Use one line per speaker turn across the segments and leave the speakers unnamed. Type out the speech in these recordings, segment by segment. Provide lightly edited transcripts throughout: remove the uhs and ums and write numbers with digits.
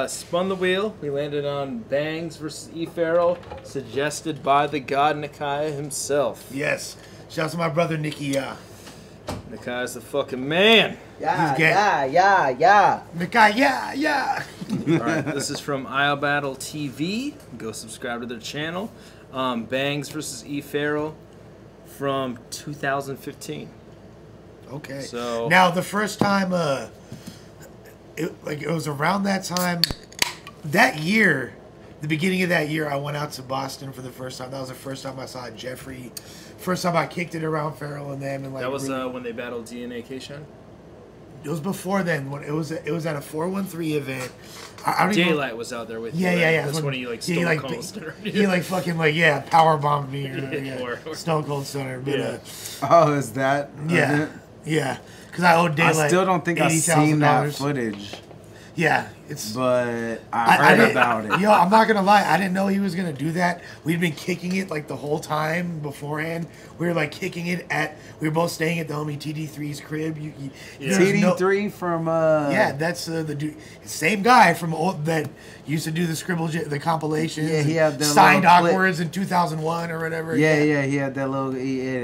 spun the wheel. We landed on BANGZ versus FARRELL, suggested by the god Nakai himself.
Yes. Shout out to my brother Nicky.
Nakai's the fucking man.
Yeah.
Nakai, yeah.
Alright, this is from Battle TV. Go subscribe to their channel. BANGZ versus FARRELL from 2015.
Okay.
So
now the first time, it was around that time, that year, the beginning of that year, I went out to Boston for the first time. That was the first time I saw Jeffrey. First time I kicked it around Farrell and them, and like
that was really, when they battled DNA K-Shan?
It was before then. When it was at a 413 event. I don't
Daylight was out there with you.
Yeah.
That's when he like stole Cold Stunner.
He like fucking like power bombed me or Stone Cold Stunner. But,
oh, is that?
Yeah. Because I owed Daylight.
I still don't think I've seen that footage.
Yeah,
but I heard about it.
Yo, I'm not gonna lie, I didn't know he was gonna do that. We'd been kicking it like the whole time beforehand. We were like kicking it we were both staying at the homie TD3's crib.
TD3 from
yeah, that's the dude, same guy from that used to do the the compilations.
Yeah, he had that
signed Awkwards in 2001 or whatever.
Yeah, he had that little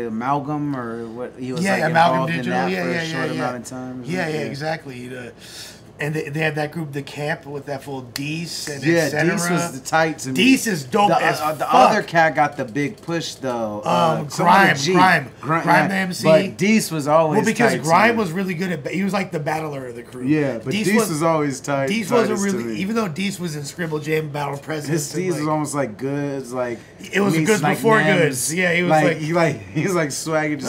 amalgam or what he was like
amalgam
involved
digital.
in that for a short amount of time.
Yeah, exactly. And they had that group, the camp, with that full Deese and
Deese was the tight to me.
Deese is dope as fuck.
The other cat got the big push though.
Grime the MC.
But Deese was always
because Grime was really good at. He was like the battler of the crew.
Yeah, but Deese was always tight.
Deese wasn't really, even though Deese was in Scribble Jam Battle Presidents.
His Deese was almost like Goods, like
it was Goods before Goods. Yeah, he was
he was like swagging.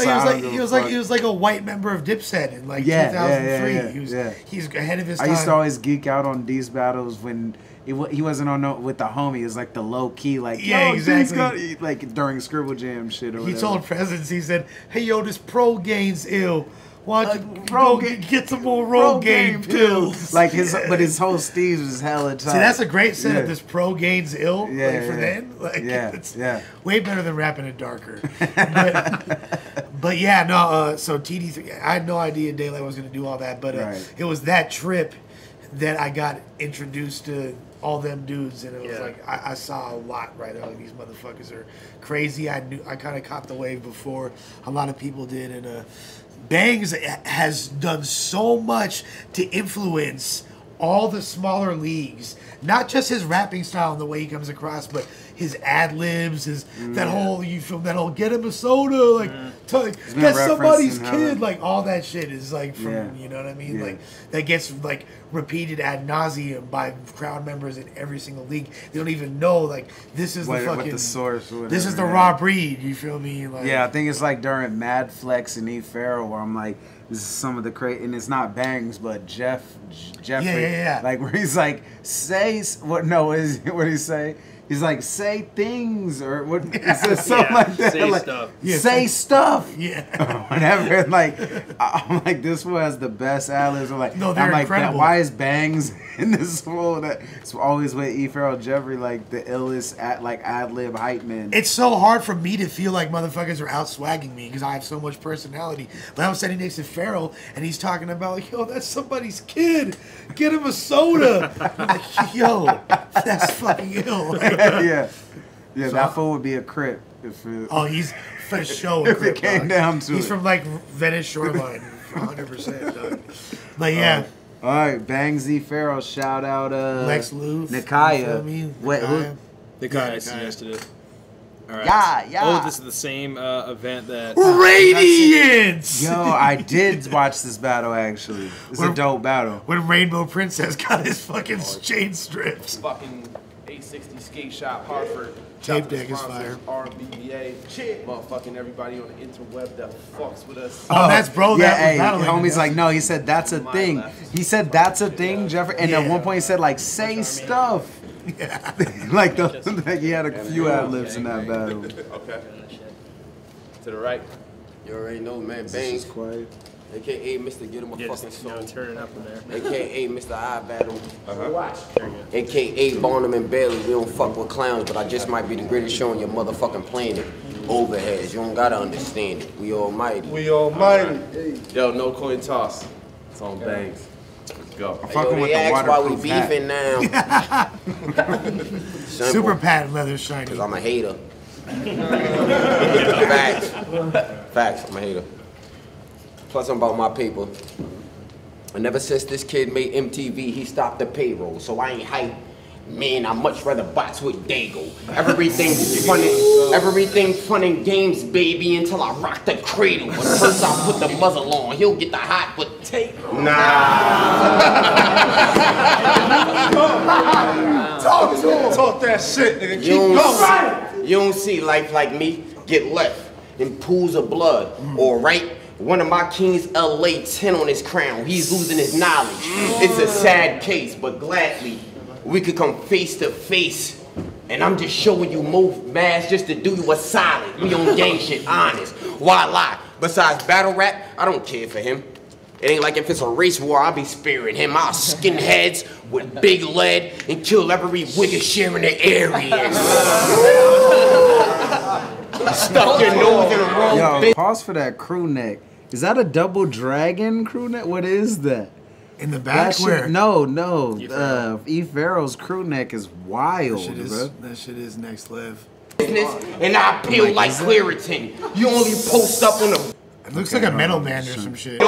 He was like a white member of Dipset in like 2003. He's ahead of his time.
I used to always geek out on Deese battles when he wasn't on with the homie. It was like the low key, like
exactly.
Like during Scribble Jam shit. Or
he told Presidents, he said, "Hey yo, this pro game's ill. Why don't you get some more Rogaine pills?"
Like but his whole Steve was hella tight.
See, that's a great setup. This pro game's ill. For then, it's way better than rapping it darker. But yeah, no. So TD3, I had no idea Daylight was going to do all that, but it was that trip that I got introduced to all them dudes, and it was like I saw a lot right now. Like, these motherfuckers are crazy. I kind of caught the wave before a lot of people did, and BANGZ has done so much to influence all the smaller leagues. Not just his rapping style and the way he comes across, but his ad libs, that whole get him a soda, like that's somebody's kid, like all that shit is like from you know what I mean, like that gets like repeated ad nauseum by crowd members in every single league. They don't even know like this is the fucking
the source. Whatever,
this is the raw breed. You feel me? Like,
I think it's like during Mad Flex and FARRELL where I'm like, this is some of the crazy, and it's not BANGZ, but Jeffrey, like where he's like, what did he say? He's like, say things, or what? He says something like that.
Say
like,
stuff.
Say
stuff.
Yeah.
Whatever. Like, I'm like, this one has the best ad-libs. I'm like,
no, they're incredible.
Why is BANGZ in this fool? It's always with FARRELL Jeffrey, like the illest ad-lib hype man.
It's so hard for me to feel like motherfuckers are out swagging me because I have so much personality. But I'm sitting next to Farrell and he's talking about like, yo, that's somebody's kid. Get him a soda. I'm like, yo, that's fucking ill.
Yeah, that fool would be a Crip.
He's for sure a Crip.
If it came down to
he's from like Venice Shoreline, 100%. Dog. But yeah.
All right, BANGZ FARRELL, shout out
Lex Luth,
Nikaya.
Nikaya suggested it. All right.
Yeah.
Oh, this is the same event that
Radiance.
Yo, I did watch this battle actually. It's a dope battle.
When Rainbow Princess got his fucking chain stripped.
Fucking 860 Skate Shop, Hartford.
Tape deck is fire.
RBBA. Motherfucking everybody on the interweb that fucks with us.
Oh, that's bro.
Homie's like, no, he said that's a thing. He said that's a thing, Jeffrey. And at one point he said like, say stuff.
Yeah.
like he had a few ad-libs in that battle.
Okay. To the right. You already know, man. BANGZ.
Quiet.
AKA Mr. Get Him a Fucking Soul.
Turn it up in there.
AKA Mr. Battle. AKA Barnum and Bailey. We don't fuck with clowns, but I just might be the greatest show on your motherfucking planet. Overheads. You don't gotta understand it. We almighty.
We almighty.
Yo, no coin toss. It's on BANGZ.
go.
I'm fucking with the waterproof
why we beefing now.
Super patent leather shiny.
Cause I'm a hater. Facts, I'm a hater. Plus I'm about my paper. And ever since this kid made MTV, he stopped the payroll. So I ain't hype. Man, I much rather box with Dago. Everything's fun and games, baby, until I rock the cradle. But first I put the muzzle on, he'll get the hot potato.
Talk to him. Talk that shit, nigga. Keep going.
You don't see life like me get left in pools of blood, or right? One of my kings, LA 10 on his crown. He's losing his knowledge. It's a sad case, but gladly we could come face to face. And I'm just showing you more mass just to do you a solid. We on gang shit, honest. Why lie? Besides battle rap, I don't care for him. It ain't like if it's a race war, I'll be sparing him. I'll skin heads with big lead and kill every wicked sharing the area. Stuck your nose in the wrong bit.
Pause for that crew neck. Is that a double dragon crew neck? What is that?
In the back where?
No. E. Farrell's crew neck is wild, bro.
That shit is next level.
And I peel like Claritin. You only post up on the...
It looks like a metal band or some shit.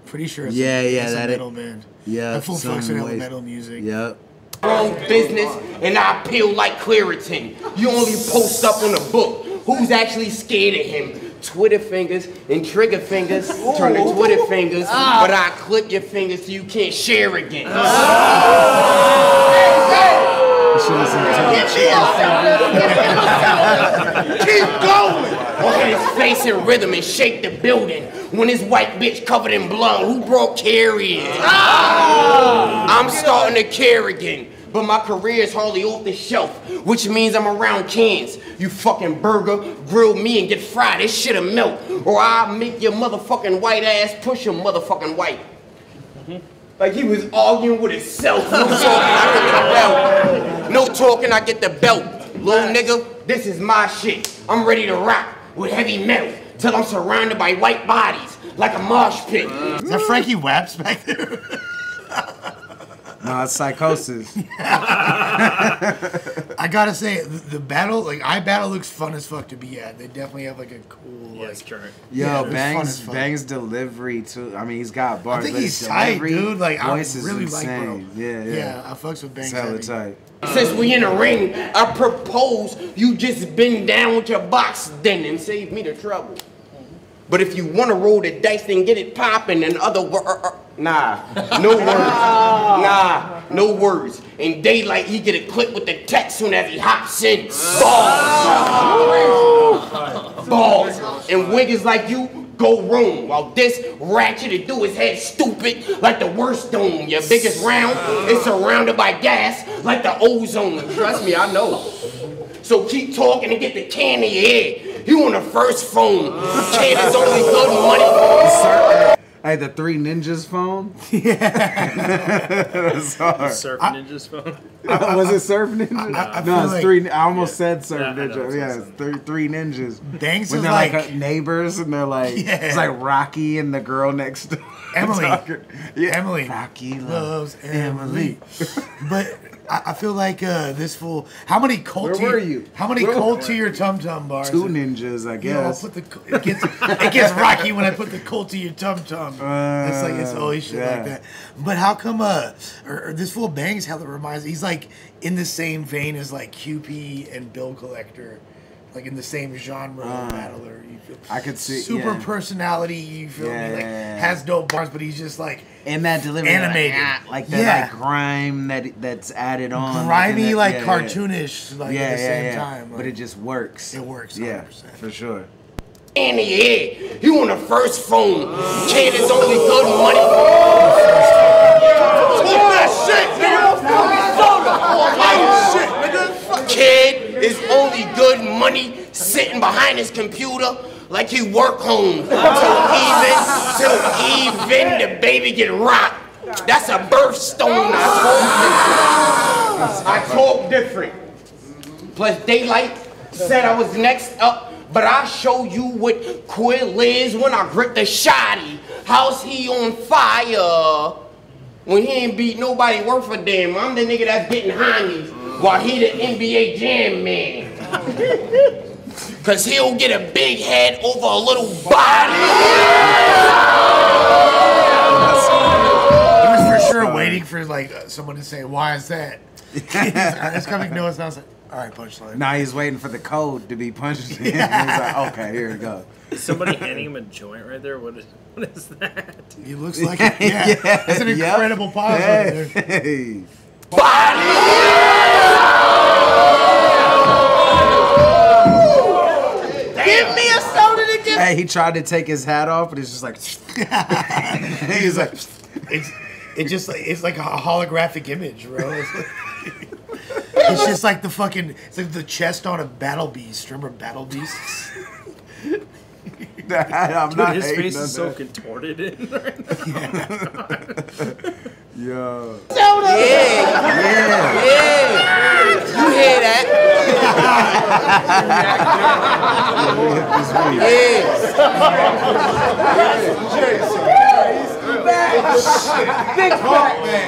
Pretty sure it's a metal band.
Yeah.
I full fucks with metal music.
Yep.
Wrong business, and I peel like Claritin. You only post up on a book. Who's actually scared of him? Twitter fingers and trigger fingers turn to Twitter fingers, but I clip your fingers so you can't share again. Keep going! Or hit his face in rhythm and shake the building. When his white bitch covered in blood, who brought carriers? I'm starting to care again. But my career is hardly off the shelf, which means I'm around cans. You fucking burger, grill me and get fried, this shit'll melt. Or I'll make your motherfucking white ass push your motherfucking white. Like he was arguing with himself. No talking, I get the belt. No talking, I get the belt. Little nigga, this is my shit. I'm ready to rock with heavy metal till I'm surrounded by white bodies like a mosh pit.
Is that Frankie Waps back there?
No, it's Psychosis.
I gotta say, the battle, like iBattle looks fun as fuck to be at. They definitely have like a cool,
it's current.
Yo, BANGZ delivery too. I mean, he's got bars.
I think he's tight, dude. Like I really
insane.
like bro. Yeah, I fucks with BANGZ.
It's hella tight.
Since we in the ring, I propose you just bend down with your box then and save me the trouble. But if you want to roll the dice and get it popping, in other words, nah, no words, nah, no words. In daylight, he get a clip with the text soon as he hops in. Balls, balls, and wiggers like you go wrong. While this ratchet to do his head stupid like the worst dome. Your biggest round is surrounded by gas like the ozone. Trust me, I know. So keep talking and get the can in your head. You on the first phone. Kid is only good money.
Hey, the Three Ninjas phone?
Yeah.
That's hard.
Surf Ninjas phone?
Was it Surf Ninja? No, it's
like,
three. I almost said Surf
Yeah,
Ninja. Yeah, it's three ninjas.
BANGZ
when
is
they're
like
neighbors and they're like, it's like Rocky and the girl next door.
Emily.
Yeah.
Emily.
Rocky
loves Emily. But I feel like this fool. How many cult?
Where were you?
How many cult to your tum tum bars?
Two ninjas, I guess.
You know, it gets rocky when I put the cult to your tum tum. It's like it's always shit like that. But how come or this fool BANGZ hella reminds? He's like in the same vein as like QP and Bill Collector. Like in the same genre of battler, you feel.
I could see
super personality. You feel me? Like has dope bars, but he's just like
and that delivery
animated,
like that like grime that's added on,
grimy, like cartoonish, like at the same time. Like,
but it just works.
It works. 100%.
Yeah, for sure.
In the head, you on the first phone. Kid is only good money. Kid is only good money sitting behind his computer like he work home till even the baby get rocked. That's a birthstone. I talk different. Plus daylight said I was next up, but I show you what quill is when I grip the shotty. House he on fire. When he ain't beat nobody worth a damn. I'm the nigga that's getting honeys while he the NBA jam man. Cause he'll get a big head over a little body.
He was for sure waiting for like someone to say, "Why is that?" It's coming. No, it's not. Like, all right, punchline.
Nah, he's waiting for the code to be punched in. Yeah. He's like, okay, here we go.
Is somebody handing him a joint right there? What is that?
He looks like it. Yeah. It's an incredible pause right there.
Hey.
Give me a soda to give.
Hey, he tried to take his hat off, but it's just like.
He's like, it's like a holographic image, bro. It's just like the fucking, it's like the chest on a battle beast. Remember battle beasts?
I'm
Dude,
not
his
hating
face
on
is so
that.
contorted in right now.
Yo.
Soda. Yeah. You hear that?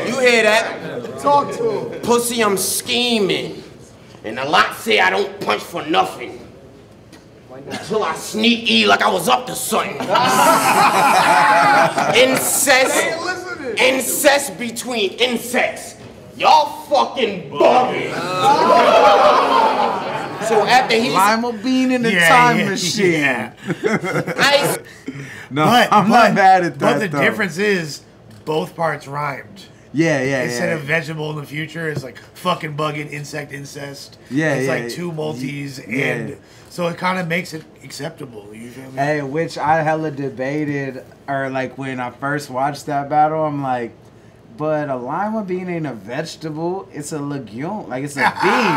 You hear that?
Talk to him.
Pussy, I'm scheming. And a lot say I don't punch for nothing. Until I sneak E like I was up to something. Incest between insects. Y'all fucking bugging. So after he's
Lima Bean in the time machine.
Yeah.
No, I'm not mad at that.
But the difference is both parts rhymed.
Yeah.
Instead of vegetable in the future, it's like fucking bugging, insect, incest.
Yeah,
it's
yeah,
like two multis,
yeah.
and so it kind of makes it acceptable. You feel me?
Hey, which I hella debated, or like when I first watched that battle, I'm like, but a lima bean ain't a vegetable, it's a legume, like it's a bean.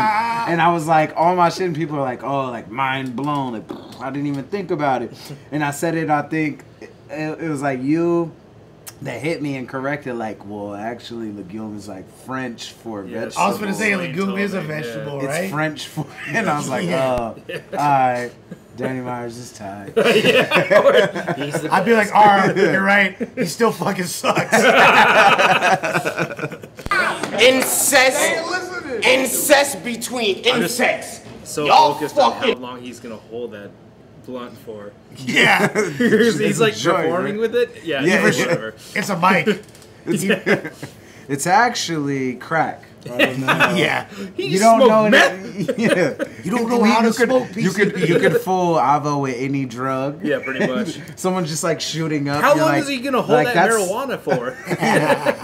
And I was like, all my shit, and people are like, oh, like mind blown, like I didn't even think about it. And I said it, I think it was like you that hit me and corrected, like, well, actually, legume is like French for vegetable.
I was gonna say a legume is a vegetable, right?
It's French for, and I was like, all right, Danny Myers is tied.
I'd be like, all right, you're right. He still fucking sucks.
Incest between insects.
So
Y'all
focused on
fucking
how long he's gonna hold that blunt for.
Yeah.
He's like
joy,
performing
right?
with it. Yeah,
Yeah,
whatever.
It's a mic.
It's actually crack.
Yeah.
You don't know
meth? Yeah.
You don't know how to smoke pieces.
You could fool Avo with any drug.
Yeah, pretty much.
Someone's just like shooting up.
How
you're
long
like,
is he gonna hold that
that's-
marijuana for?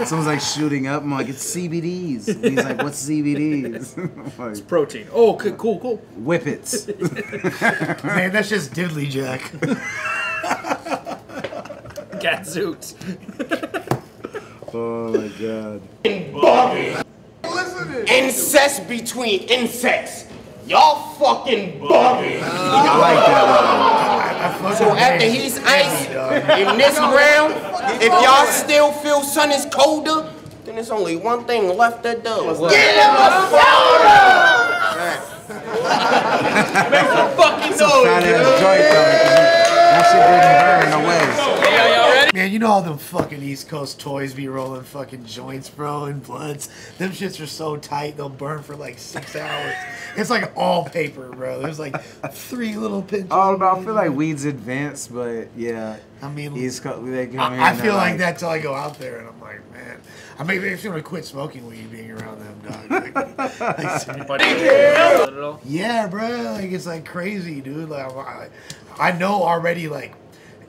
Someone's like shooting up. I'm like, it's CBDs. And he's like, what's CBDs? Like,
Protein. Oh, okay, cool.
Whippets.
Man, that's just diddly jack.
Gadzooks.
Oh my god.
incest between insects. Y'all fucking bugging.
I like that one.
So after he's iced in this round, if y'all still feel sun is colder, then there's only one thing left to do. Get him a soda! Make some fucking noise.
Fat ass joint though. That shit didn't burn away.
Man, you know all them fucking East Coast toys be rolling fucking joints, bro, and blunts. Them shits are so tight, they'll burn for like 6 hours. It's like all paper, bro. There's like 3 little pinches.
Oh no, I feel like weed's advanced, but yeah.
I mean,
East Coast, they come in
I
and
feel like
like
that till I go out there and I'm like, man, I may be going to quit smoking weed being around them, dog. Yeah, bro. Like, it's like crazy, dude. Like, I know already, like,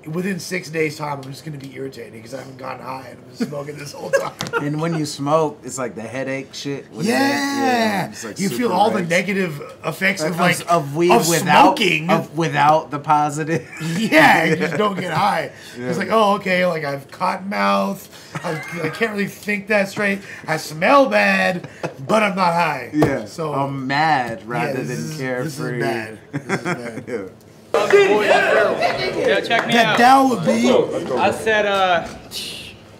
within 6 days' time, I'm just going to be irritated because I haven't gotten high and I've been smoking this whole time.
And when you smoke, it's like the headache shit.
Yeah.
It's like
you
super
feel all the
right.
negative effects of like
of weed
of
without
smoking.
without the positive.
Yeah, you just don't get high. It's like, oh, okay, like I have cotton mouth. I can't really think that straight. I smell bad, but I'm not high.
Yeah.
So
I'm mad rather
this
than
is-
carefree.
This is bad. This is bad.
Yeah.
Yeah, check me out.
That would be.
I said,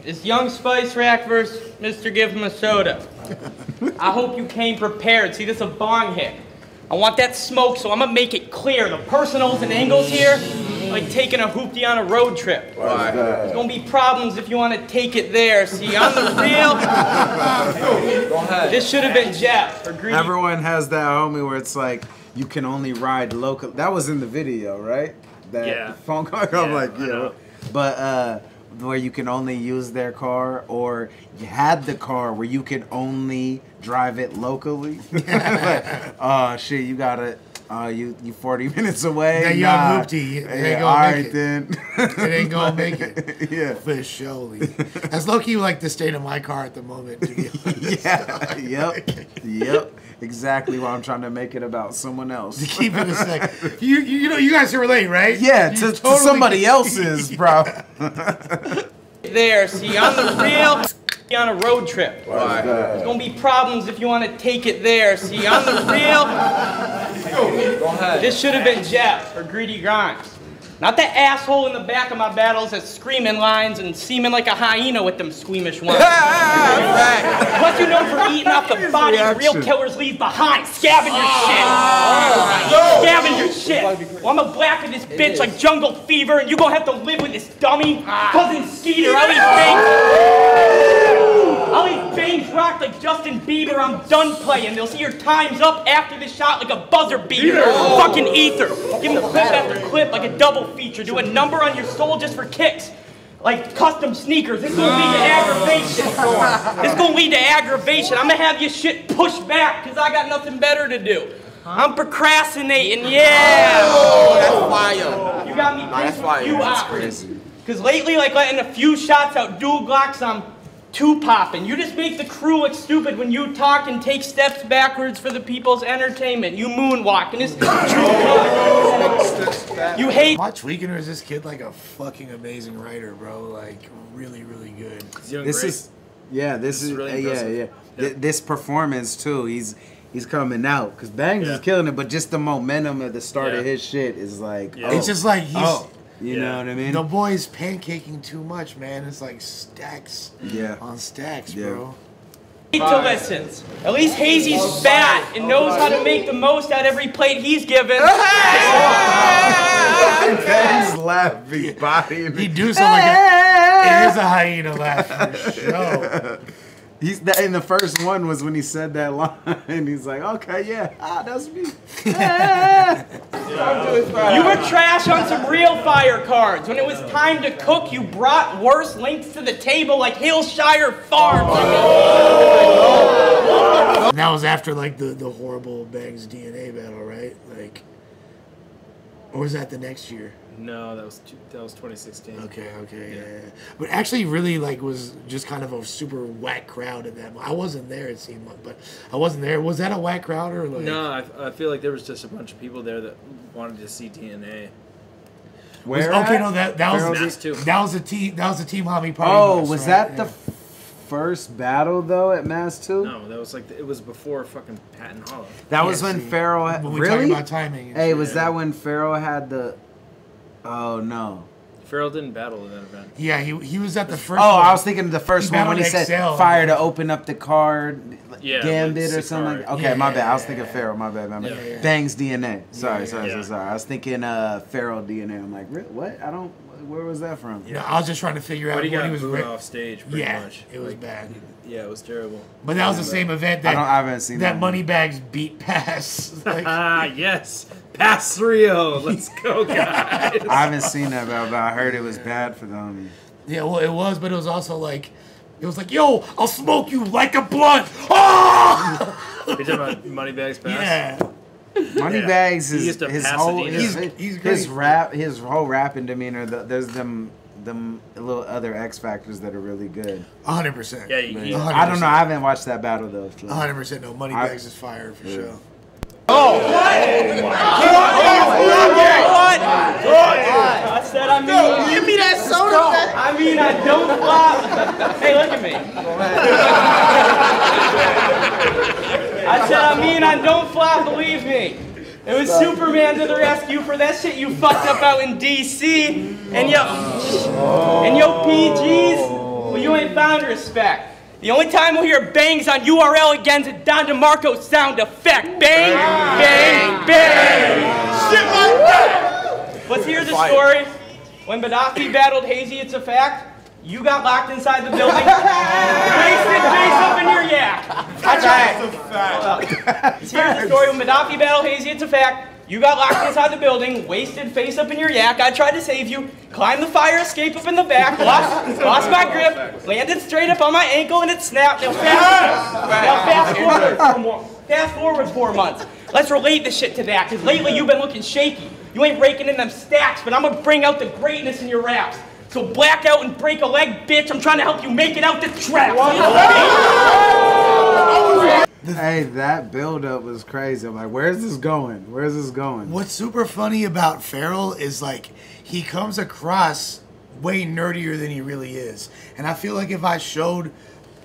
it's Young Spice Rack versus Mr. Give Him a Soda. I hope you came prepared. See, this is a bong hit. I want that smoke, so I'm gonna make it clear. The personals and angles here, like taking a hoopty on a road trip.
Why?
There's gonna be problems if you want to take it there. See, on the real, this should have been Jeff or Greedy.
Everyone has that homie where it's like you can only ride local. That was in the video, right? That phone call. I'm like, yeah. But where you can only use their car, or you had the car where you can only drive it locally. Like, oh shit, you gotta. You 40 minutes away.
That young hoopty, it ain't gonna make it.
Then.
It ain't gonna make it.
Yeah.
For surely. That's low-key like the state of my car at the moment, to be honest.
Yeah. Yep. Exactly why I'm trying to make it about someone else.
To keep it a sec. You know, you guys can relate, right?
Yeah, to somebody else's, bro.
There, see, on the real, on a road trip.
Why?
There's gonna be problems if you want to take it there. See, on the real, this should have been Jeff or Greedy Grimes. Not that asshole in the back of my battles that's screaming lines and seeming like a hyena with them squeamish ones. Plus you know for eating off the bodies real killers leave behind. Scavenger shit. Scavenger shit. Well, I'm a black of this bitch like jungle fever, and you gonna have to live with this dummy. Cousin Skeeter, I'll eat bangs rock like Justin Bieber. I'm done playing. They'll see your time's up after this shot like a buzzer beater. Fucking ether. Give them clip after clip like a double feature. Do a number on your soul just for kicks. Like custom sneakers. This is gonna lead to aggravation. This is gonna lead to aggravation. I'm gonna have your shit pushed back because I got nothing better to do. I'm procrastinating, yeah.
Oh, that's fire.
You got me
that's
you
That's
out.
crazy.
Because lately, like letting a few shots out dual Glocks, I'm two-popping. You just make the crew look stupid when you talk and take steps backwards for the people's entertainment. You moonwalk and this you hate.
Am I tweaking, or is this kid like a fucking amazing writer, bro? Like really, really good.
This is really
impressive.
This performance too. He's coming out because BANGZ is killing it, but just the momentum at the start of his shit is like
it's just like he's.
You know what I mean?
The boy's pancaking too much, man. It's like stacks on stacks, bro.
To listen. At least Hazy's bad and knows how to make the most out of every plate he's given.
BANGZ laugh, big body.
He do something like that. It is a hyena laugh for sure.
In the first one was when he said that line. He's like, okay, that's me.
You were trash on some real fire cards. When it was time to cook, you brought worse links to the table like Hillshire Farms.
And that was after like the horrible BANGZ DNA battle, right? Like, or was that the next year?
No, that was 2016.
Okay, yeah. But actually, really, like, was just kind of a super whack crowd in that. I wasn't there, it seemed like, but I wasn't there. Was that a whack crowd or like?
No, I feel like there was just a bunch of people there that wanted to see DNA.
Where?
Okay, no, that was the team homie party.
Oh, was that the first battle though at Mass 2?
No, that was like it was before fucking Patton Hollow.
That was when Farrell had,
when we
really?
talking about timing.
Hey, was that when Farrell had the? Oh no.
Farrell didn't battle in that event.
Yeah, he was at the first.
Oh,
one.
I was thinking of the first one when he said fire to open up the card, Gambit or something. Like, okay, my bad. I was thinking Farrell. My bad. BANGZ DNA. Sorry. I was thinking Farrell DNA. I'm like, what? I don't. Where was that from?
You know, I was just trying to figure out
when he
was
off stage. Pretty much.
It was bad.
Yeah, it was terrible.
But that was the same event that
I haven't seen that
Moneybags beat Pass. Like,
yes. Pass Rio. Let's go, guys.
I haven't seen that, but I heard it was bad for them.
Yeah, well, it was, but it was also like, yo, I'll smoke you like a blunt. Oh!
You talking about Moneybags Pass?
Yeah.
Moneybags is his whole rapping demeanor. There's them little other X factors that are really good.
100%.
Yeah,
100%.
I don't know. I haven't watched that battle though.
100%. No, Moneybags is fire for sure.
Oh! What? I said I mean.
Give me that soda.
I mean I don't flop. Hey, look at me. I said I mean I don't flop. Believe me. It was Superman to the rescue for that shit you fucked up out in DC. And yo PGs. Well, you ain't found respect. The only time we'll hear BANGZ on URL again is a Don DeMarco sound effect. Bang, bang, bang. Shit like that. Let's hear the story. When Gaddafi battled Hazy, it's a fact. You got locked inside the building. Wasted face up in your yak. That's right. Here's the story. When Gaddafi battled Hazy, it's a fact. You got locked inside the building, wasted face up in your yak. I tried to save you. Climbed the fire escape up in the back. Lost my grip. Landed straight up on my ankle and it snapped. Now fast forward 4 months. Let's relate this shit to that, because lately you've been looking shaky. You ain't raking in them stacks, but I'm gonna bring out the greatness in your raps. So black out and break a leg, bitch. I'm trying to help you make it out the trap.
Hey, that build-up was crazy. I'm like, where's this going? Where's this going?
What's super funny about Farrell is, like, he comes across way nerdier than he really is. And I feel like if I showed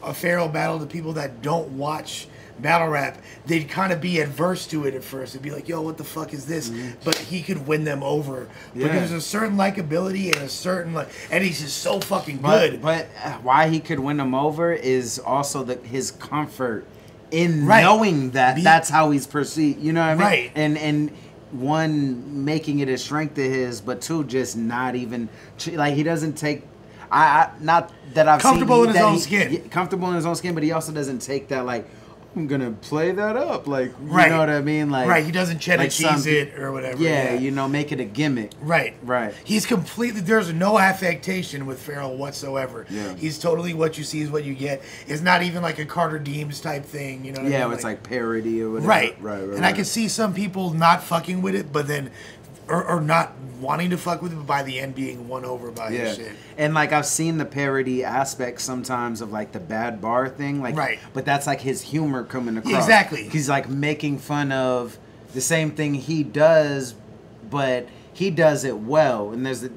a Farrell battle to people that don't watch battle rap, they'd kind of be adverse to it at first. They'd be like, yo, what the fuck is this? But he could win them over. Because there's a certain likability and a certain, like, and he's just so fucking good.
But why he could win them over is also his comfort in knowing that that's how he's perceived. You know what I mean?
Right.
And one, making it a strength of his, but two, just not even, like, he doesn't take, not that I've
comfortable
seen
in his own skin.
Comfortable in his own skin, but he also doesn't take that, like, I'm gonna play that up, like, you know what I mean, like,
he doesn't cheddar cheese it or whatever.
Yeah, you know, make it a gimmick.
Right. He's completely, there's no affectation with Farrell whatsoever.
Yeah.
He's totally what you see is what you get. It's not even like a Carter Deems type thing, you know what I mean?
It's like parody or whatever.
Right. And I can see some people not fucking with it, but then, or not wanting to fuck with it, but by the end being won over by his shit.
And like, I've seen the parody aspect sometimes of like the bad bar thing, like, but that's like his humor coming across.
Exactly.
He's like making fun of the same thing he does, but he does it well. And that's the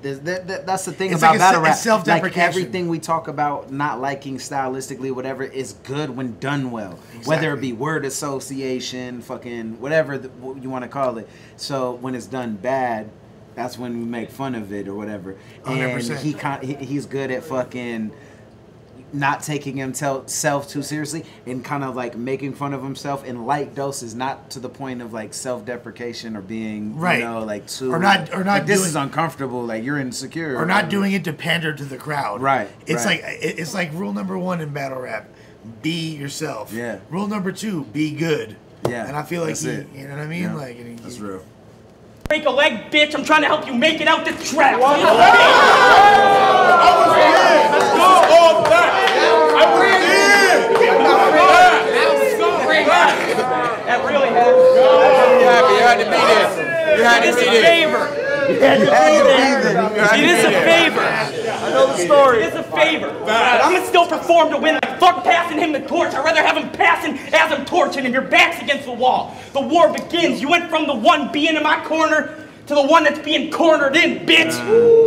thing about battle rap. Like, everything we talk about not liking stylistically, whatever, is good when done well. Whether it be word association, fucking whatever you want to call it. So when it's done bad, that's when we make fun of it or whatever.
100%.
And he's good at fucking not taking himself too seriously and kind of like making fun of himself in light doses, not to the point of like self-deprecation or being, you know, like too,
or not
like, this is uncomfortable, like you're insecure,
or not doing it to pander to the crowd. It's like, it's like rule number 1 in battle rap: be yourself. Rule number 2: be good. And I feel like you know what I mean? Like,
that's real.
Break a leg, bitch. I'm trying to help you make it out the trap.
I was here. Let's go. All that. I was here.
That really happened.
You had to be there. You had to be there.
It is a favor.
I know the story.
It is a favor. But I'm gonna still perform to win. Like, fuck passing him the torch. I'd rather have him passing as I'm torching him. Your back's against the wall. The war begins. You went from the one being in my corner to the one that's being cornered in, bitch.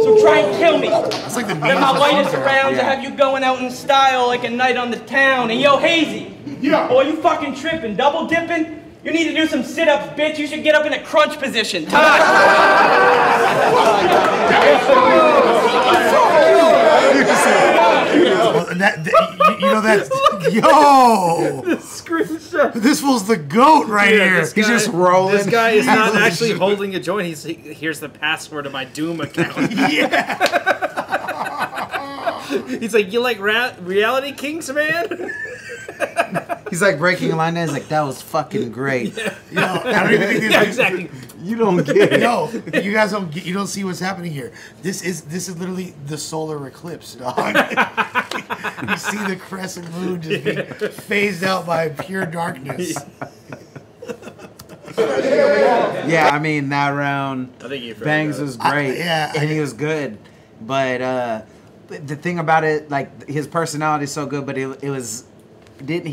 So try and kill me.
That's like the
then my lightest rounds to have you going out in style like a night on the town. And yo, Hazy, boy, you fucking tripping, double dipping. You need to do some sit-ups, bitch. You should get up in a crunch position. Todd.
You know that's yo.
Screenshot.
This fool's the GOAT right here.
He's just rolling.
This guy is not actually holding a joint. Here's the password of my Doom account. He's like, you like reality kinks, man?
He's like breaking a line. He's like, that was fucking great.
I don't even think this
exactly.
You don't get it.
No, you guys don't. You don't see what's happening here. This is literally the solar eclipse, dog. You see the crescent moon just being phased out by pure darkness.
Yeah, I mean, that round,
I think
BANGZ was great. And he was good. But the thing about it, like, his personality is so good, but he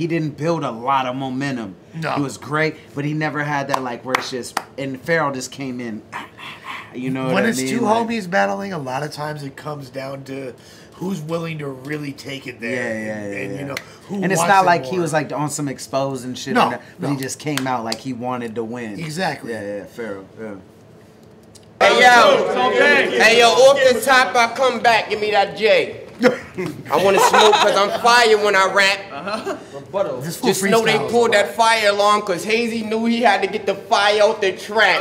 didn't build a lot of momentum.
No.
He was great, but he never had that, like, where it's just, and Farrell just came in, you know what I mean?
When it's two homies battling, a lot of times it comes down to who's willing to really take it there. And you know, who
and it's
wants
not
it
like
more.
he was like on some exposed and shit,
No,
but he just came out like he wanted to win.
Exactly.
Yeah, Farrell,
Hey yo, off the top I come back, give me that J. I want to smoke because I'm fire when I rap. Just know they pulled that fire alarm because Hazy knew he had to get the fire out the trap.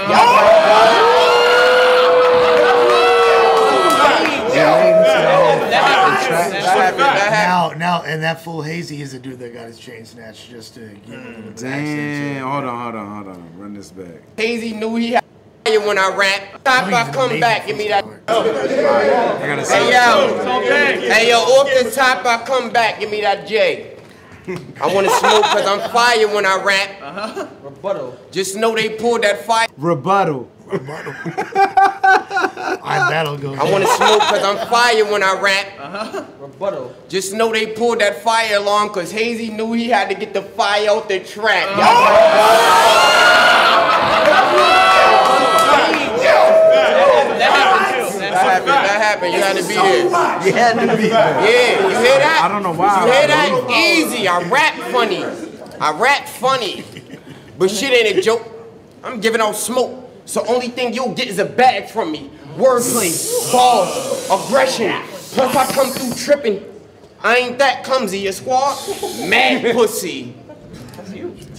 Now, and that fool Hazy is a dude that got his chain snatched just to give him a
Damn. Hold on. Run this back.
Hazy knew he had fire when I rap. Top I come back, give me that.
I gotta say.
Hey yo, off the top I come back, give me that J. I want to smoke because I'm fire when I rap. Rebuttal. Just know they pulled that fire.
Rebuttal.
That'll go.
I want to smoke because I'm fire when I rap. Rebuttal. Just know they pulled that fire alarm because Hazy knew he had to get the fire out the trap. That happened. You had to be there.
You had to be there.
Yeah, you hear that?
I don't know why.
You hear that? Easy. I rap funny. But shit ain't a joke. I'm giving out smoke. So only thing you'll get is a bag from me. Wordplay, balls, aggression. Plus I come through tripping. I ain't that clumsy, your squad. Mad pussy.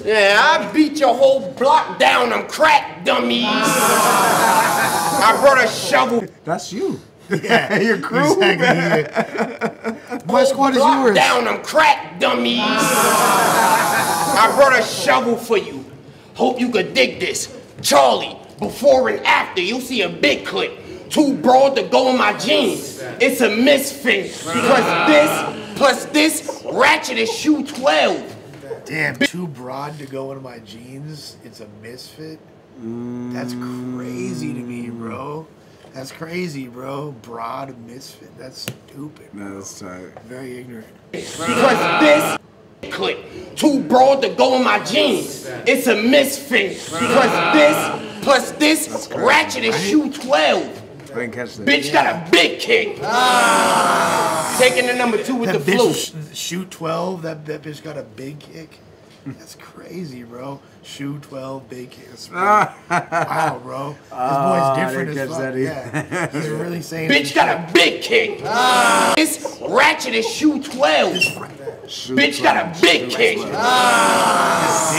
Yeah, I beat your whole block down, I'm crack dummies. I brought a shovel.
That's you.
Yeah,
your crew.
Exactly. My squad is yours.
Down, I'm crack dummies. I brought a shovel for you. Hope you could dig this. Charlie, before and after, you'll see a big clip. Too broad to go in my jeans. It's a misfit. Plus this, ratchet is shoe 12.
Damn, too broad to go into my jeans. It's a misfit. That's crazy to me, bro. That's crazy, bro. Broad misfit. That's stupid.
No, that's tight.
Very ignorant.
Because this clip too broad to go in my jeans. It's a misfit. Plus this ratchet is shoe 12.
I didn't catch that.
Bitch got a big kick. Taking the number 2 with
That
the
bitch
flu.
shoot 12. That bitch got a big kick. That's crazy, bro. Shoe 12, big kick. Wow, bro. This boy's different as fuck. Yeah, he's really saying.
Bitch got a big kick. This ratchet is shoe 12. Bitch got a big kick.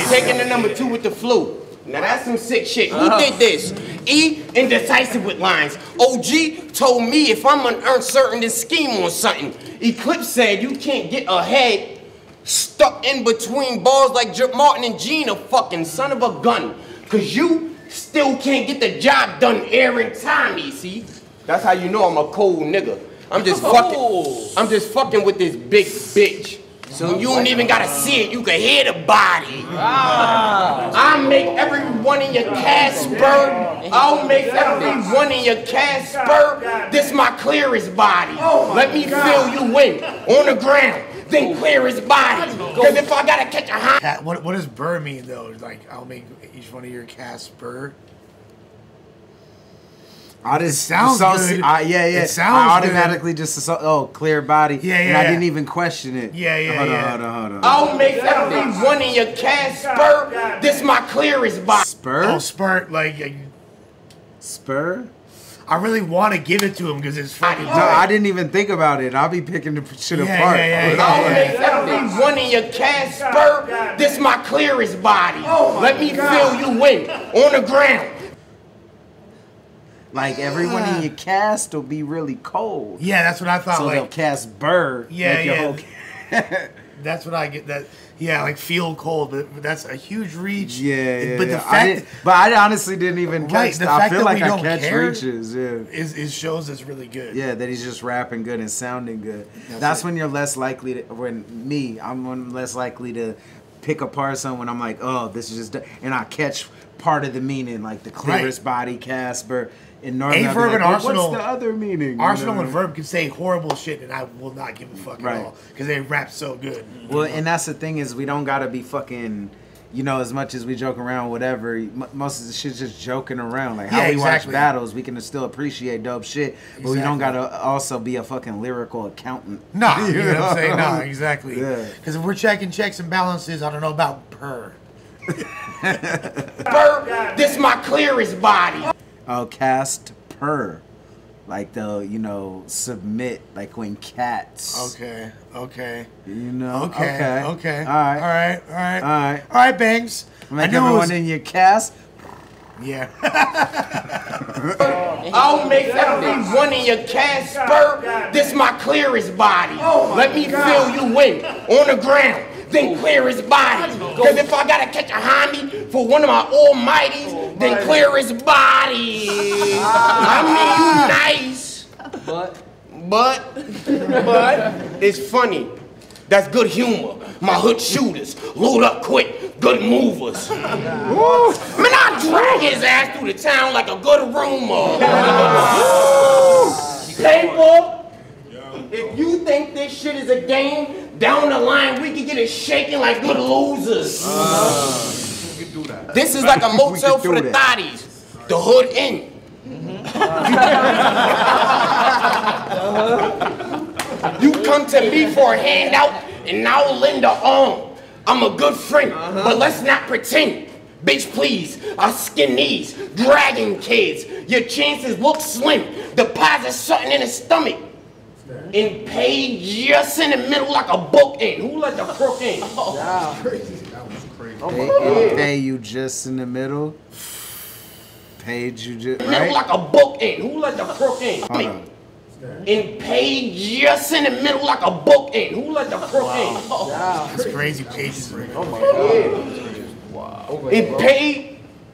Taking the number 2 with the flu. Now that's some sick shit. Who did this? E, indecisive with lines. OG told me if I'm uncertain to scheme on something. Eclipse said you can't get ahead. Stuck in between balls like Martin and Gene, a fucking son of a gun. Cause you still can't get the job done airing Tommy, see? That's how you know I'm a cold nigga. I'm just fucking with this big bitch. So you don't even gotta see it, you can hear the body. I make every one in your Casper. I'll make every one in your Casper. This my clearest body. Let me feel you win on the ground. Then clear his body. Cause if I gotta catch a hot.
What does burr mean though? Like I'll make each one of your Casper.
It
sounds good.
Yeah.
It sounds
I automatically just clear body.
Yeah.
And I didn't even question it.
Yeah.
Hold on.
I'll make every one in your Casper. This my clearest body.
Spur?
Oh, spurt like.
Spur?
I really want to give it to him because it's fucking.
No, I didn't even think about it. I'll be picking the shit apart.
I'll make every one in your Casper. This my clearest body. Let me feel you win on the ground.
Like everyone in your cast will be really cold.
Yeah, that's what I thought.
So
like,
they'll cast burr.
Yeah. That's what I get. That like feel cold, but that's a huge reach.
Yeah.
But the fact,
I honestly didn't even catch.
The fact
I feel
that
like
we
I
don't
catch
care
reaches. Yeah,
it shows it's really good.
Yeah, that he's just rapping good and sounding good. That's when you're less likely to. I'm less likely to pick apart someone. I'm like, oh, this is just, and I catch part of the meaning, like the clearest body, Casper. In normally,
Verb and Arsenal.
What's the other meaning?
Arsenal and Verb can say horrible shit, and I will not give a fuck at all because they rap so good.
Well, and that's the thing is we don't gotta be fucking. As much as we joke around, whatever, most of the shit's just joking around. Like how we watch battles, we can still appreciate dope shit, but we don't gotta also be a fucking lyrical accountant.
Nah, you know what I'm saying? Nah, exactly. Because
Yeah.
if we're checking checks and balances, I don't know about per.
This my clearest body.
Cast per. Like they'll, submit like when cats.
Okay.
Okay.
Okay.
All
right, Bangs.
Make everyone in your cast.
Yeah.
I'll make every one in your Casper. This my clearest body. Let me feel you win on the ground. Then clear his body. Cause if I gotta catch a homie for one of my almighties, then clear his body. I mean, you nice. But it's funny. That's good humor. My hood shooters, load up quick, good movers. Man, I drag his ass through the town like a good rumor. Paper, if you think this shit is a game, down the line we can get it shaking like good losers. This is like a motel for the thotties. The hood in. You come to me for a handout and I'll lend a arm. I'm a good friend, but let's not pretend. Bitch, please, I skin these dragon kids. Your chances look slim. Deposit something in the stomach and pay just in the middle like a book in. Who let the crook in?
That was crazy. Pay you just in the middle. Paid you just
middle like a book in. Who let the crook in? And paid just in the middle like a book in. Who let the crook in?
That's crazy pages.
Oh my God.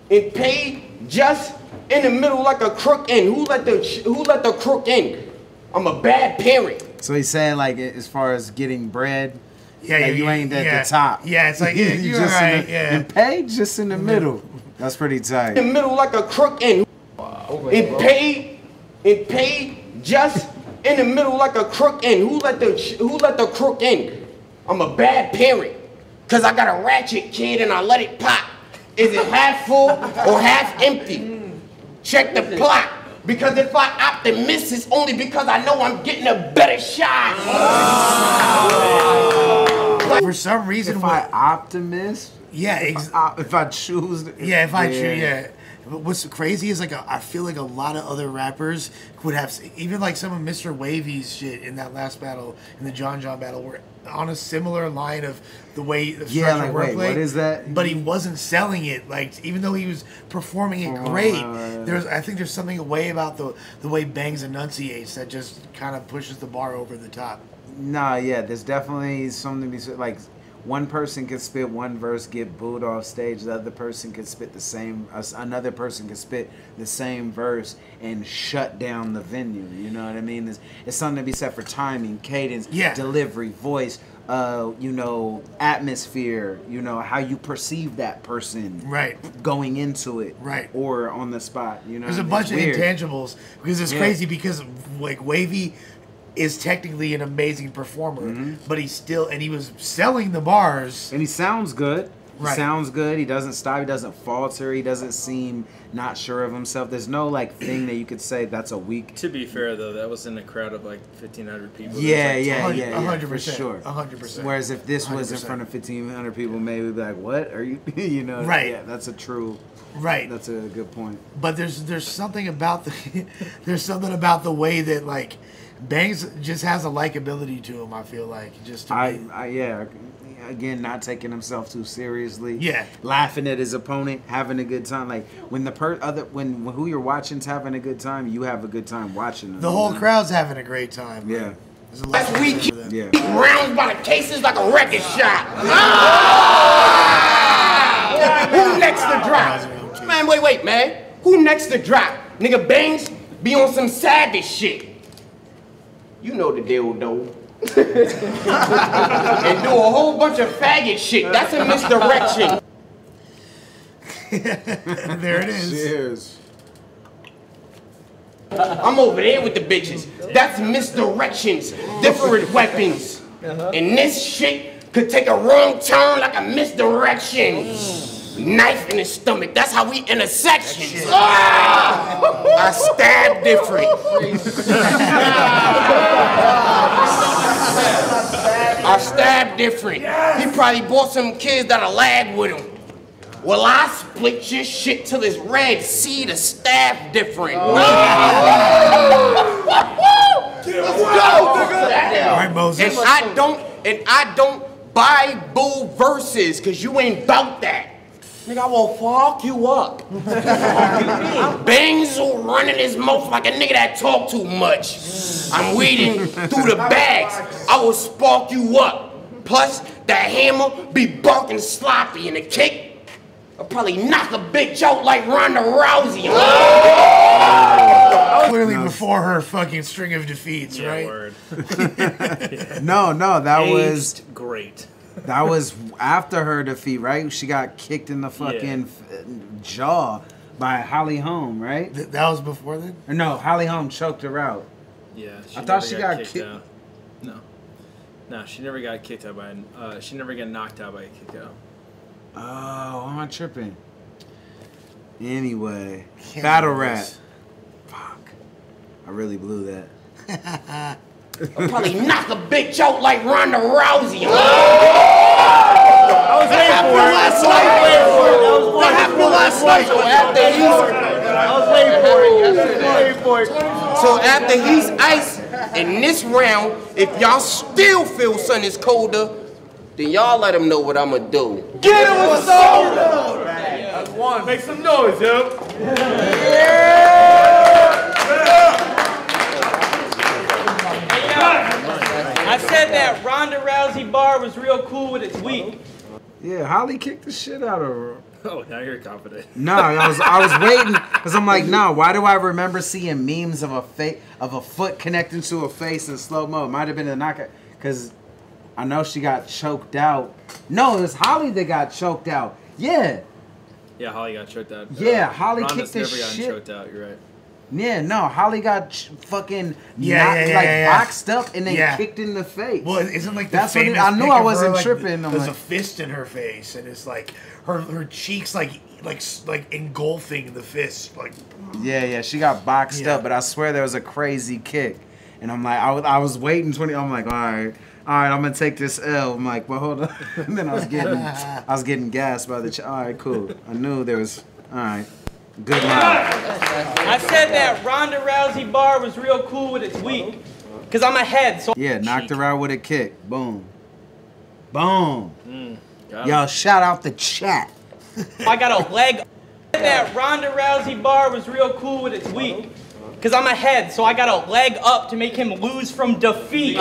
It paid just in the middle like a crook in. Who let the crook in? I'm a bad parent.
So he's saying like as far as getting bread,
yeah,
you ain't at the top.
Yeah, it's like you're
just
right.
And paid just in the middle. That's pretty tight.
In the middle like a crook in. It paid just in the middle like a crook in. Who let the crook in? I'm a bad parent. Cause I got a ratchet kid and I let it pop. Is it half full or half empty? Check the plot. Because if I opt to miss, it's only because I know I'm getting a better shot.
For some reason,
if I opt to miss,
if
I choose,
if I choose. But what's crazy is like I feel like a lot of other rappers would have, even like some of Mr. Wavy's shit in that last battle, in the John battle, were on a similar line of the way the structure
like,
wordplay.
What is that?
But he wasn't selling it. Like even though he was performing it great, I think there's something away about the way BANGZ enunciates that just kind of pushes the bar over the top.
Nah, yeah, there's definitely something to be like. One person could spit one verse, get booed off stage. The other person could spit the same. Another person could spit the same verse and shut down the venue. You know what I mean? It's something to be said for timing, cadence, delivery, voice. Atmosphere. How you perceive that person.
Right.
Going into it.
Right.
Or on the spot.
There's a bunch of intangibles because it's crazy because like Wavy is technically an amazing performer, but he was selling the bars.
And he sounds good.
Right.
He sounds good. He doesn't stop. He doesn't falter. He doesn't seem not sure of himself. There's no thing that you could say that's a weak.
To be fair though, that was in a crowd of like 1,500 people.
Yeah,
100%,
for sure.
100%.
Whereas if this was in front of 1,500 people, maybe we'd be like, "What are you?"
Right.
Yeah, that's a true.
Right.
That's a good point.
But there's something about the way that like BANGZ just has a likability to him. I feel like again, not taking himself too seriously. Yeah.
Laughing at his opponent, having a good time. Like when when who you're watching's having a good time, you have a good time watching them.
The whole crowd's having a great time.
Yeah.
Last week, rounds by the cases like a record shop. Who next to drop? Man, wait, man. Who next to drop? Nigga, BANGZ be on some savage shit. You know the deal, though. And do a whole bunch of faggot shit. That's a misdirection.
There it is.
Cheers.
I'm over there with the bitches. That's misdirections. Different weapons. And this shit could take a wrong turn like a misdirection. Knife in his stomach. That's how we intersections. I stab different. I stab different. He probably bought some kids that'll lag with him. Well, I split your shit till it's red. See the stab different. Let's go. All
right, Moses.
And I don't buy bull verses, cause you ain't bout that. Nigga, I will fuck you up. BANGZ will run in his mouth like a nigga that talk too much. I'm weeding through the bags. I will spark you up. Plus, that hammer be barking sloppy, and the kick, I'll probably knock a bitch out like Ronda Rousey.
Clearly before her fucking string of defeats,
yeah,
right?
Word.
No, that was
great.
That was after her defeat, right? She got kicked in the fucking jaw by Holly Holm, right?
That was before then?
No, Holly Holm choked her out.
Yeah,
I thought she got kicked
out. No, she never got kicked out by. She never got knocked out by a kick out.
Oh, am I tripping? Anyway, battle rap. Fuck, I really blew that.
I'll probably knock a bitch out like Ronda Rousey.
I was waiting for it.
That happened last night. So after he's iced in this round, if y'all still feel sun is colder, then y'all let him know what I'ma do.
Get him with soda! That's one. Make some noise, yo.
I said that Ronda Rousey bar was real cool with its weak.
Yeah, Holly kicked the shit out of her.
Oh, now you're confident.
No, I was waiting because I'm like, no. Why do I remember seeing memes of a foot connecting to a face in slow mo? It might have been a knockout because I know she got choked out. No, it was Holly that got choked out. Yeah.
Yeah, Holly got choked out.
Yeah, Holly
Ronda's
kicked the
never gotten
shit.
choked out. You're right.
Yeah, no, Holly got fucking boxed up and then kicked in the face.
Well, isn't like the
that's what
famous
I knew.
pic
I
of
wasn't
her,
tripping.
There's
like,
a fist in her face, and it's like her cheeks like engulfing the fist. Like
yeah, she got boxed up, but I swear there was a crazy kick, and I'm like, I was waiting 20. I'm like, all right, I'm gonna take this L. I'm like, well, hold on. And then I was getting gassed by the. All right, cool. I knew there was. All right. Good line.
I said that Ronda Rousey bar was real cool with its weak. Because I'm ahead, so...
Yeah, knocked her out with a kick. Boom. Boom.
Got
Yo, shout out the chat.
I got a leg... I said that Ronda Rousey bar was real cool with its weak. Because I'm ahead, so I got a leg up to make him lose from defeat.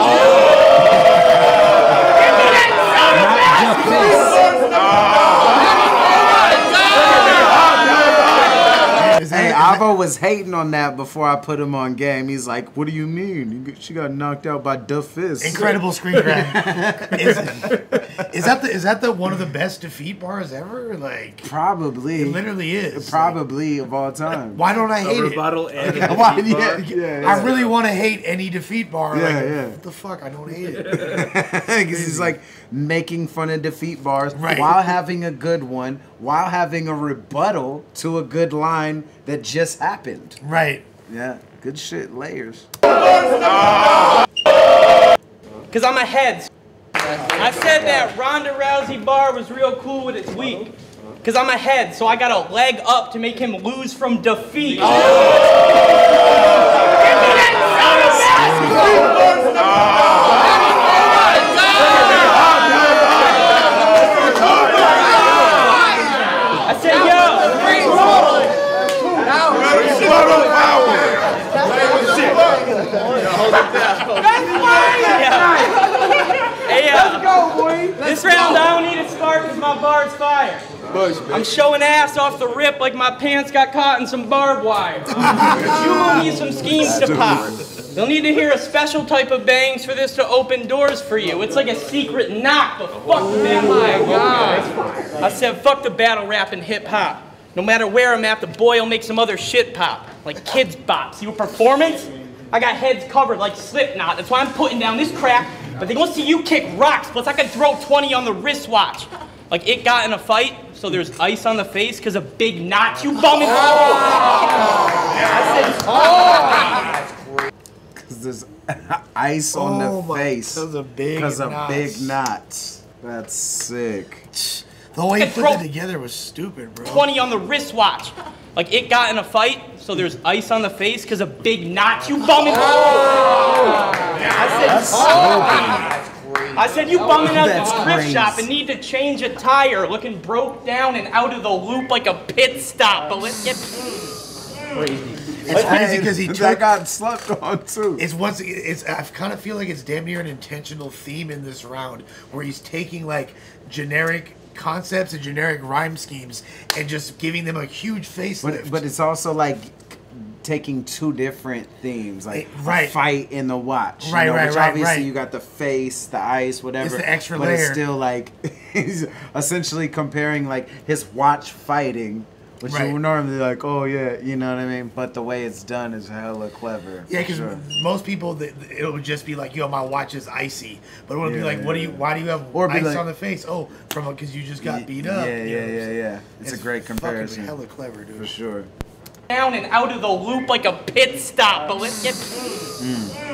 Hey, Avo was hating on that before I put him on game. He's like, what do you mean? She got knocked out by Duff Fist.
Incredible screen grab. is that the one of the best defeat bars ever? Like
probably.
It literally is.
Probably of all time.
Why don't I hate it?
Rebuttal and a defeat bar.
I really want to hate any defeat bar.
Yeah.
What the fuck? I don't hate it.
Because he's like making fun of defeat bars while having a good one, while having a rebuttal to a good line that just happened.
Right.
Yeah. Good shit. Layers.
Because I'm ahead. I said that Ronda Rousey bar was real cool with its weak. Because I'm ahead, so I got a leg up to make him lose from defeat. I said, yo. Hey, let's go, boy. This round I don't need to start because my bar's fire. I'm showing ass off the rip like my pants got caught in some barbed wire. You will need some schemes to pop. You'll need to hear a special type of bangs for this to open doors for you. It's like a secret knock, but fuck the battle rap. I said fuck the battle rap and hip hop. No matter where I'm at, the boy will make some other shit pop. Like kids bop. See what performance? I got heads covered like Slipknot. That's why I'm putting down this crap. But they gonna see you kick rocks. Plus I could throw 20 on the wristwatch. Like it got in a fight, so there's ice on the face because of big knots. You bumming.
Because there's ice on the face.
Because of
big knots. That's sick.
The way you put it together was stupid, bro.
20 on the wristwatch. Like it got in a fight, so there's ice on the face because of big knots. You bumming. I I said you bumming out
That's
the thrift
crazy.
shop and need to change a tire, looking broke down and out of the loop like a pit stop. But let's get
It's crazy because he
that got slept on too.
I kind of feel like it's damn near an intentional theme in this round where he's taking like generic concepts and generic rhyme schemes and just giving them a huge facelift.
But it's also like taking two different themes, like
right.
a fight and the watch.
Right,
which
right,
obviously
right.
you got the face, the ice, whatever.
It's the extra
but
layer.
It's still like he's essentially comparing like his watch fighting. Which
right.
you would normally like, oh yeah, you know what I mean? But the way it's done is hella clever.
Yeah, because most people, it would just be like, yo, my watch is icy. But it would be like, why do you have ice like, on the face? Oh, because you just got beat up.
Yeah. It's a great comparison.
Hella clever, dude.
For sure.
down and out of the loop like a pit stop. But let's get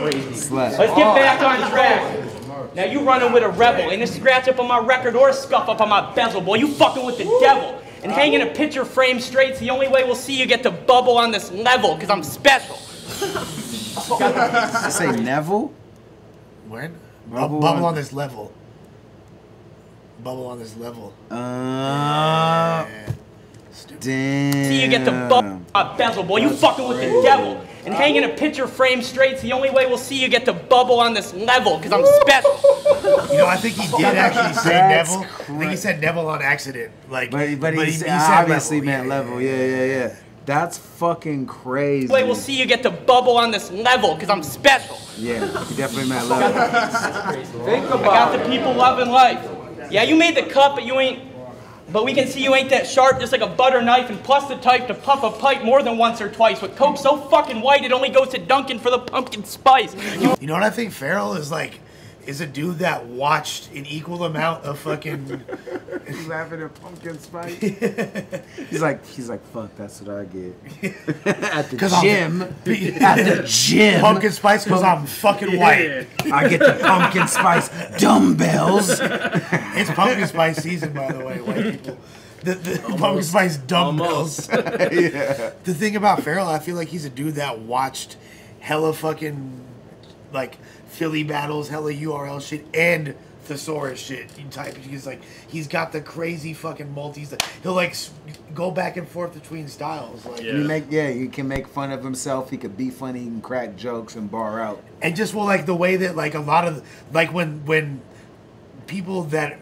Let's
get back on track. Now you running with a rebel, and a scratch up on my record or a scuff up on my bezel, boy. You fucking with the devil. And hanging a picture frame straight's the only way we'll see you get to bubble on this level, because I'm special.
You say Neville?
When? Bubble on this level. Bubble on this level.
Damn.
See you get to bubble on my bezel, boy. You fucking with the devil. And hanging a picture frame straight's the only way we'll see you get to bubble on this level, because I'm special.
You know, I think he did actually say Neville. I think he said Neville on accident. Like,
but he
said
obviously
level.
meant level. Yeah. That's fucking crazy.
The way we'll see you get to bubble on this level, because I'm special.
Yeah, he definitely meant level.
I got the people loving life. Yeah, you made the cut, but you ain't. But we can see you ain't that sharp, just like a butter knife, and plus the type to puff a pipe more than once or twice. With Coke so fucking white, it only goes to Dunkin' for the pumpkin spice.
You know what I think Farrell is like? Is a dude that watched an equal amount of fucking.
He's laughing at pumpkin spice. he's like, fuck, that's what I get. At the gym. At the gym.
Pumpkin spice because I'm fucking white.
I get the pumpkin spice dumbbells.
It's pumpkin spice season, by the way, white people. The pumpkin spice dumbbells.
Yeah.
The thing about Farrell, I feel like he's a dude that watched hella fucking like Philly battles, hella URL shit, and thesaurus shit. He's got the crazy fucking multis. He'll like go back and forth between styles. Like,
he can make fun of himself. He could be funny. He can crack jokes and bar out.
And just like the way that like a lot of like when people that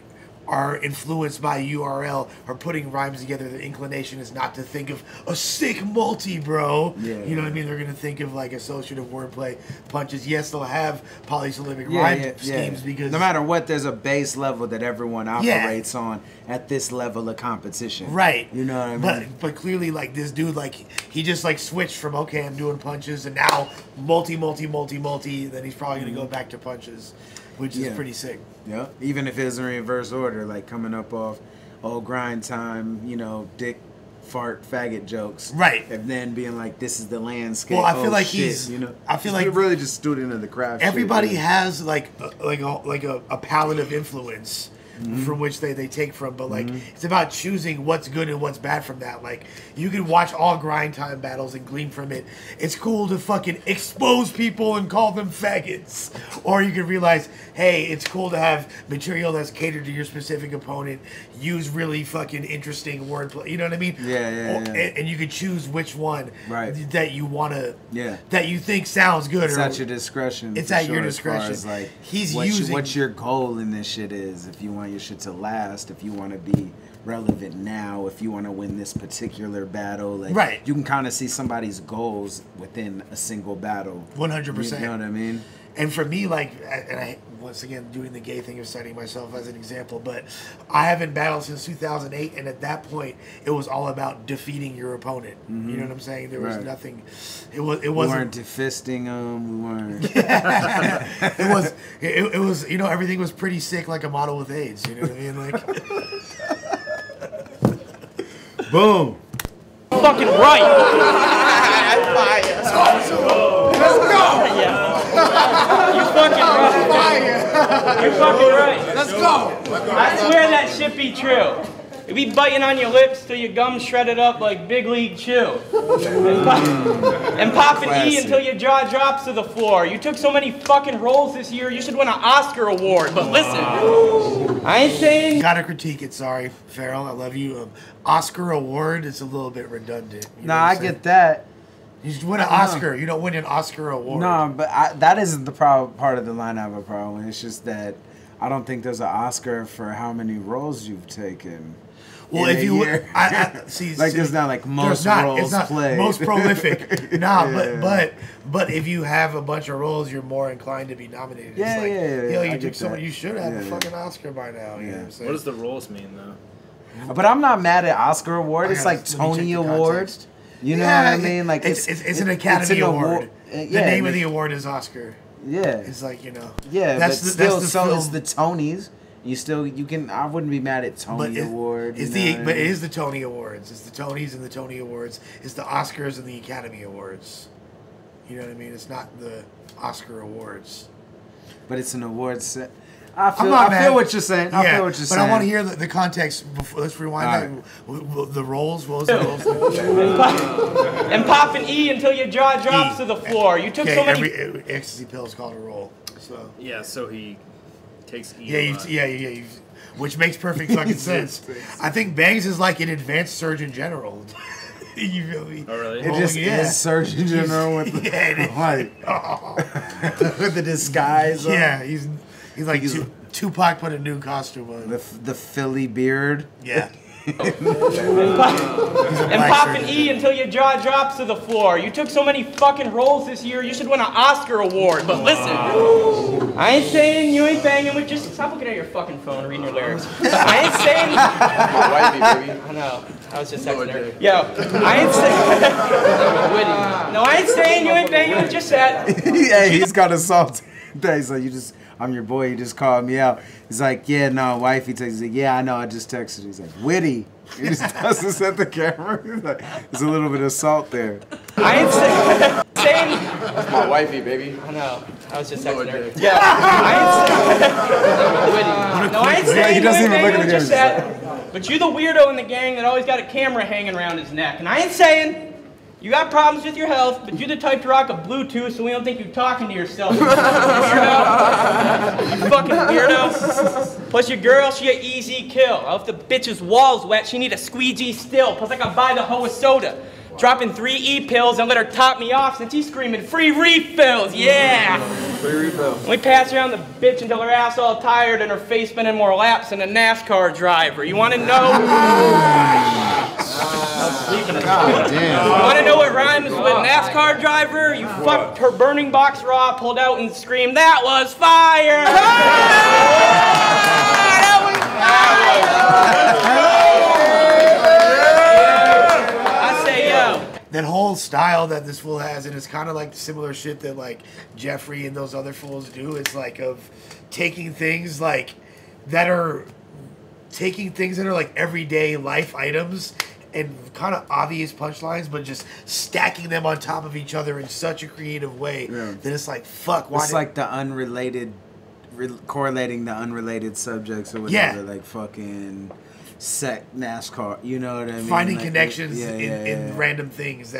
are influenced by URL are putting rhymes together, the inclination is not to think of a sick multi, bro.
Yeah.
You know what I mean? They're gonna think of like associative wordplay punches. Yes, they'll have polysyllabic rhyme schemes because
no matter what, there's a base level that everyone operates on at this level of competition.
Right.
You know what I mean?
But clearly, like this dude, like he just like switched from okay, I'm doing punches, and now multi. Then he's probably gonna go back to punches, which is pretty sick.
Yeah, even if it's in reverse order, like coming up off old grind time, dick, fart, faggot jokes,
right?
And then being like, "This is the landscape."
Well, I feel like
he's really just student of the craft.
Everybody has like a palette of influence. From which they take from, but like it's about choosing what's good and what's bad from that. Like you can watch all grind time battles and glean from it. It's cool to fucking expose people and call them faggots, or you can realize, hey, it's cool to have material that's catered to your specific opponent. Use really fucking interesting wordplay. You know what I mean?
Yeah.
And you can choose which one that you wanna, that you think sounds good.
It's at your discretion.
It's at your discretion.
As like
he's
using what your goal in this shit is. If you want your shit to last, if you want to be relevant now, if you want to win this particular battle, like you can kind of see somebody's goals within a single battle.
100%.
You know what I mean?
And for me, like, and I once again doing the gay thing of citing myself as an example, but I haven't battled since 2008, and at that point, it was all about defeating your opponent. You know what I'm saying? There was nothing. It wasn't.
We weren't defisting them. We weren't.
It was. Everything was pretty sick, like a model with AIDS. You know what I mean? Like,
boom.
Fucking right.
Let's go.
You fucking right. You're fucking right.
Let's go.
I swear that shit be true. You be biting on your lips till your gums shredded up like Big League Chew. And popping E until your jaw drops to the floor. You took so many fucking roles this year, you should win an Oscar award. But listen, I ain't saying...
Gotta critique it, sorry. Farrell, I love you. Oscar award is a little bit redundant.
Nah, I get that.
You should win an Oscar. You don't win an Oscar award.
No, but that isn't the part of the line I have a problem with. It's just that I don't think there's an Oscar for how many roles you've taken.
Well, if you
see, like there's not like most roles played,
most prolific. But if you have a bunch of roles, you're more inclined to be nominated.
Yeah,
it's like,
yeah.
You took someone, you should have a fucking Oscar by now. You know what I'm saying?
What does the roles mean though?
But I'm not mad at Oscar award. It's like Tony Award. You know what I mean? Like
it's an Academy Award. The name of the award is Oscar.
Yeah,
it's like Yeah,
but it's the Tonys. You can. I wouldn't be mad at Tony Award.
But it is the Tony Awards. It's the Tonys and the Tony Awards. It's the Oscars and the Academy Awards. You know what I mean? It's not the Oscar Awards.
But it's an award set. I feel what you're saying. I feel what you're saying.
But I want to hear the context. Let's rewind that. The roles. What was the roles?
And popping E until your jaw drops to the floor. You took so many.
Every ecstasy pill is called a roll. So
yeah, so he takes E.
Yeah. Which makes perfect fucking sense. I think BANGZ is like an advanced Surgeon General. You feel me?
Oh really?
It just is Surgeon General with the with the disguise.
Yeah, he's like Tupac put a new costume on.
The Philly beard.
Yeah.
And popping E until your jaw drops to the floor. You took so many fucking roles this year, you should win an Oscar award. But listen, I ain't saying you ain't banging with just... Stop looking at your fucking phone reading your lyrics. I ain't saying...
Wifey, baby.
I know. I was just texting her. Yo, I ain't saying... No, I ain't saying you ain't banging with just that.
Yeah, he's got assaulted. He's like, I'm your boy, you just called me out. He's like, yeah, no, wifey texts. He's like, yeah, I know, I just texted. He's like, witty. He just does this at the camera. He's like, there's a little bit of salt there.
I ain't saying...
That's my wifey, baby.
I know. I was just texting her. Yeah, I ain't saying...
He doesn't even look at the camera.
But you're the weirdo in the gang that always got a camera hanging around his neck. And I ain't saying... You got problems with your health, but you're the type to rock a Bluetooth so we don't think you're talking to yourself. You weirdo. You fucking weirdo. Plus your girl, she an easy kill. If the bitch's wall's wet, she need a squeegee still. Plus I can buy the hoe a soda. Dropping 3 E-pills and let her top me off since he's screaming free refills. Yeah.
Free refills.
We pass around the bitch until her ass all tired and her face spinning more laps than a NASCAR driver. You want to know?
God damn.
You want to know what rhymes with NASCAR driver? You fucked her burning box raw, pulled out and screamed, that was fire! That was fire! I say, yo.
That whole style that this fool has, and it's kind of like similar shit that like Jeffrey and those other fools do. It's like of taking things like that are like everyday life items and kind of obvious punchlines, but just stacking them on top of each other in such a creative way that it's like, fuck. Why
it's like the unrelated, correlating the unrelated subjects or whatever, like fucking NASCAR. You know what I mean?
Finding
like,
connections in random things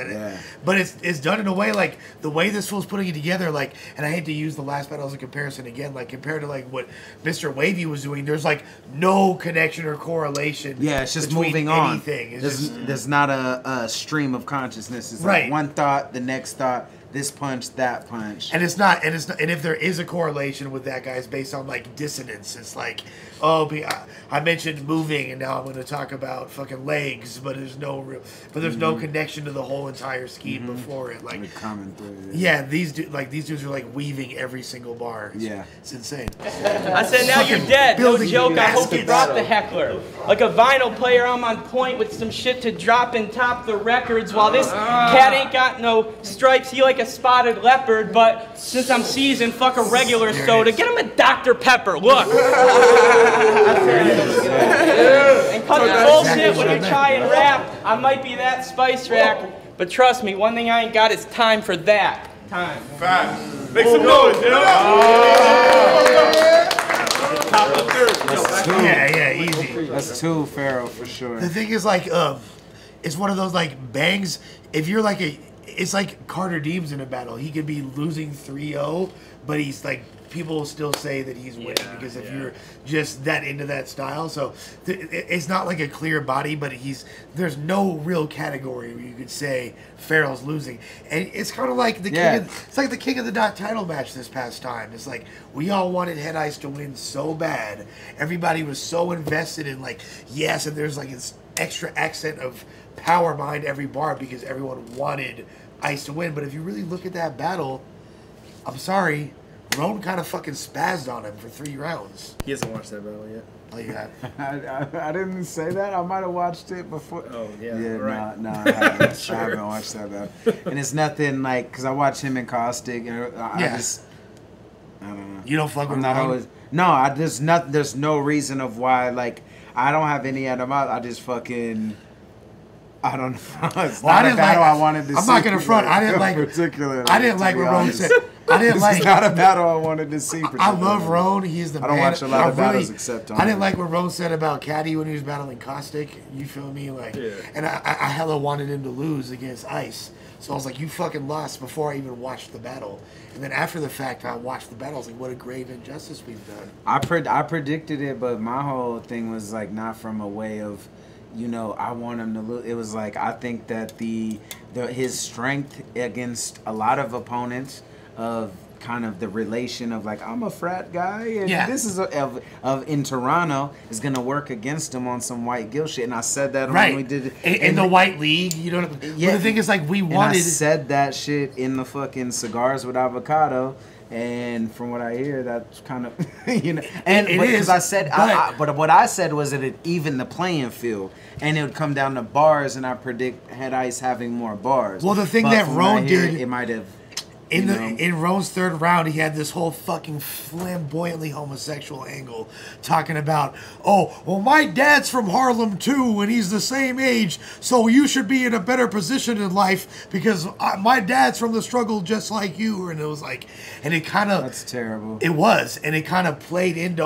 but it's done in a way like the way this fool's putting it together. Like, and I hate to use the last battle as a comparison again. Like compared to like what Mr. Wavy was doing, there's like no connection or correlation.
Yeah, it's just moving on.
Anything.
There's not a stream of consciousness. It's like one thought, the next thought. This punch, that punch,
and it's not, and if there is a correlation with that guy, it's based on like dissonance. It's like, oh, I mentioned moving, and now I'm going to talk about fucking legs, but there's no no connection to the whole entire scheme before it. Like
common thread.
Yeah, these dudes are like weaving every single bar. It's insane.
I said, now you're dead. No joke. I hope you brought the heckler. Like a vinyl player, I'm on point with some shit to drop and top the records. While this cat ain't got no stripes, he like a spotted leopard, but since I'm seasoned, fuck a regular soda. Get him a Dr. Pepper. Look. And cut the bullshit when you try and rap. I might be that spice rack, but trust me, one thing I ain't got is time for that. Time.
Facts. Make some noise,
Yeah, easy.
That's 2, Farrell for sure.
The thing is, like, it's one of those like BANGZ. If you're like it's like Carter Deems in a battle. He could be losing 3-0, but he's like, people will still say that he's winning because if you're just that into that style. So it's not like a clear body, but there's no real category where you could say Farrell's losing. And it's kind of like the it's like the King of the Dot title match this past time. It's like we all wanted Head Ice to win so bad. Everybody was so invested in like, yes, and there's like this extra accent of power behind every bar because everyone wanted Ice to win. But if you really look at that battle, I'm sorry, Roan kind of fucking spazzed on him for 3 rounds.
He hasn't watched that battle yet.
Oh, yeah.
I didn't say that. I might have watched it before.
Oh, yeah.
Yeah,
right.
no, I haven't. Sure. I haven't watched that battle. And it's nothing like, because I watch him and Caustic, and I don't know.
You don't fuck with Roan?
No, there's no reason of why, like, I don't have any animosity. I just fucking... I don't know. It's not a battle I wanted to see.
I'm not gonna front. I didn't like
particularly.
I didn't like what Roan said. I didn't like.
It's not a battle I wanted to see.
I love Roan. He's the man.
I don't watch a lot of battles except on.
I didn't like what Roan said about Caddy when he was battling Caustic. You feel me? Like, and I hella wanted him to lose against Ice. So I was like, you fucking lost before I even watched the battle. And then after the fact, I watched the battle. I was like, what a grave injustice we've done.
I predicted it, but my whole thing was like not from a way of, you know, I want him to lose. It was like, I think that his strength against a lot of opponents of kind of the relation of like, I'm a frat guy and this is in Toronto is gonna work against him on some white guilt shit. And I said that when we did it
in the White League. You know, but the thing is, like, we wanted.
I said that shit in the fucking Cigars with Avocado. And from what I hear, that's kind of, you know, and because I said, but what I said was that it evened the playing field, and it would come down to bars, and I predict Head Ice having more bars.
Well, the thing that Roan did,
it might have.
In Roan's 3rd round, he had this whole fucking flamboyantly homosexual angle talking about, oh, well, my dad's from Harlem too, and he's the same age, so you should be in a better position in life because my dad's from the struggle just like you. And it was like, and it kind of...
That's terrible.
It was, and it kind of played into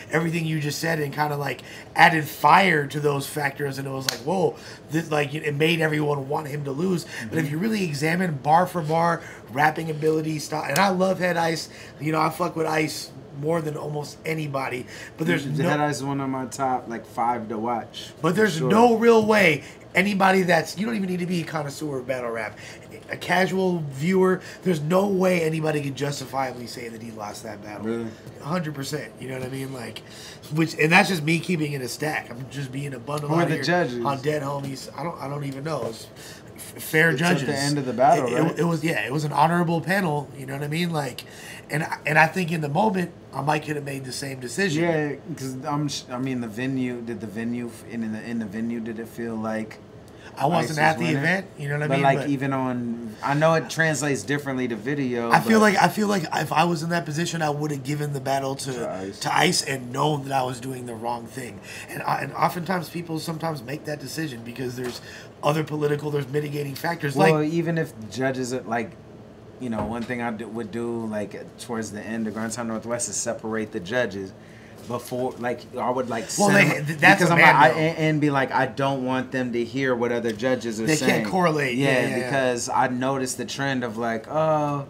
everything you just said and kind of like added fire to those factors, and it was like, whoa, this, like, it made everyone want him to lose. But if you really examine bar for bar, rapping ability, style, and I love Head Ice. You know, I fuck with Ice more than almost anybody. But there's
Head Ice is one of my top like 5 to watch.
But there's no real way anybody you don't even need to be a connoisseur of battle rap. A casual viewer, there's no way anybody can justifiably say that he lost that battle.
Really?
100%. You know what I mean? Like, and that's just me keeping it a stack. I'm just being a bundle
Who are
out
the
here
judges?
On Dead Homies. I don't even know. It's fair judges.
At the end of the battle, right?
It was an honorable panel. You know what I mean? Like, and I think in the moment I might could have made the same decision.
Yeah, because I mean, the venue did in the venue did it feel like
I wasn't at the event, you know what I mean?
But even on, I know it translates differently to video.
I feel like if I was in that position, I would have given the battle to Ice and known that I was doing the wrong thing. And oftentimes people sometimes make that decision because there's there's mitigating factors.
Well, even if judges are like, you know, one thing I would do like towards the end of Grand Town Northwest is separate the judges. Before, like, I would like
that's
and be like, I don't want them to hear what other judges are saying.
They can't correlate. Yeah,
because I noticed the trend of like, oh,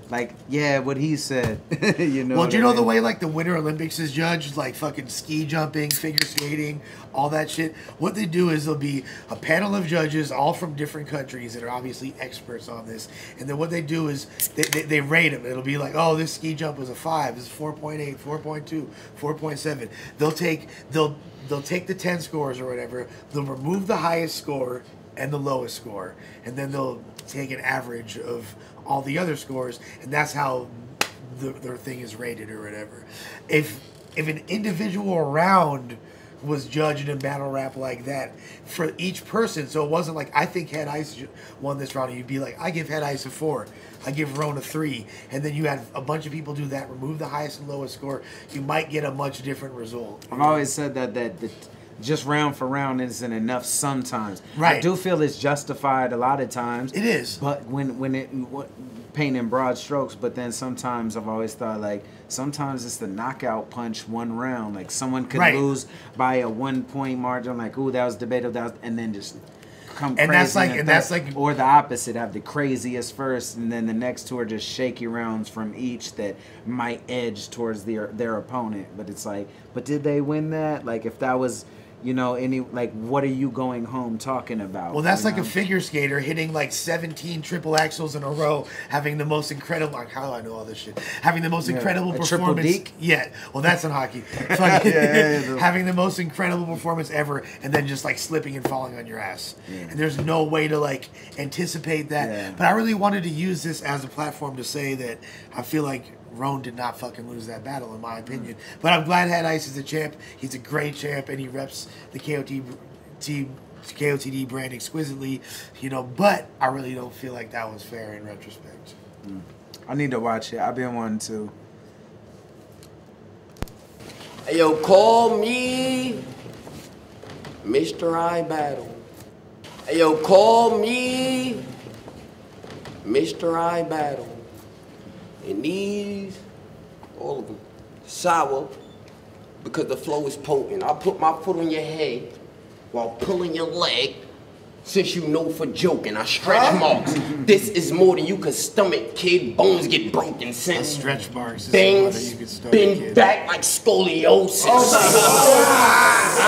like, yeah, what he said. You know.
Well, do you know the way like the Winter Olympics is judged, like fucking ski jumping, figure skating, all that shit? What they do is there'll be a panel of judges, all from different countries that are obviously experts on this, and then what they do is they rate them. It'll be like, oh, this ski jump was a 5, this is 4.8, 4.2, 4.7. They'll take the 10 scores or whatever. They'll remove the highest score and the lowest score, and then they'll take an average of all the other scores, and that's how their thing is rated or whatever. If an individual round was judged in battle rap like that for each person, so it wasn't like I think Head Ice won this round, and you'd be like, I give Head Ice a 4, I give Roan a 3, and then you had a bunch of people do that, remove the highest and lowest score, you might get a much different result.
I've always said that just round for round isn't enough sometimes.
Right.
I do feel it's justified a lot of times.
It is.
But when it painting broad strokes, but then sometimes I've always thought like sometimes it's the knockout punch one round. Like someone could lose by a 1 point margin. Like, ooh, that was debatable. And then just come crazy.
That's like,
or the opposite, have the craziest first, and then the next two are just shaky rounds from each that might edge towards their opponent. But it's like, but did they win that? Like, if that was, you know, like, what are you going home talking about?
Well, that's like a figure skater hitting like 17 triple axels in a row, having the most incredible. Like, how do I know all this shit? Having the most incredible performance.
Triple deke?
Yeah. Well, that's in hockey. Having the most incredible performance ever, and then just like slipping and falling on your ass. Yeah. And there's no way to like anticipate that. Yeah. But I really wanted to use this as a platform to say that I feel like Roan did not fucking lose that battle, in my opinion. But I'm glad Head Ice is a champ. He's a great champ, and he reps the KOTD brand exquisitely, you know. But I really don't feel like that was fair in retrospect.
I need to watch it. I've been wanting to.
Hey, yo, call me Mr. I Battle. Hey, yo, call me Mr. I Battle. And these, all of them, sour because the flow is potent. I put my foot on your head while pulling your leg. Since you know for joking, I stretch marks. This is more than you can stomach, kid. Bones get broken since.
Stretch marks is
things bend back like scoliosis.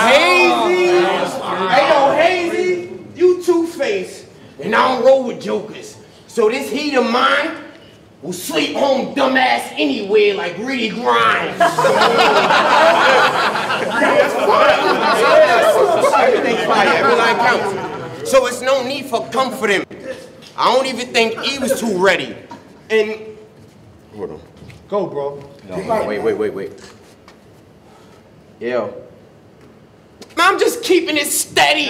Hazy! Hey, yo, Hazy, you two-faced, and I don't roll with jokers. So this heat of mine will sleep home dumbass anywhere like Reedy Grimes. Everything's fine. Every line counts. So it's no need for comforting. I don't even think he was too ready. And hold on.
Go, bro.
No, wait. Yo. I'm just keeping it steady.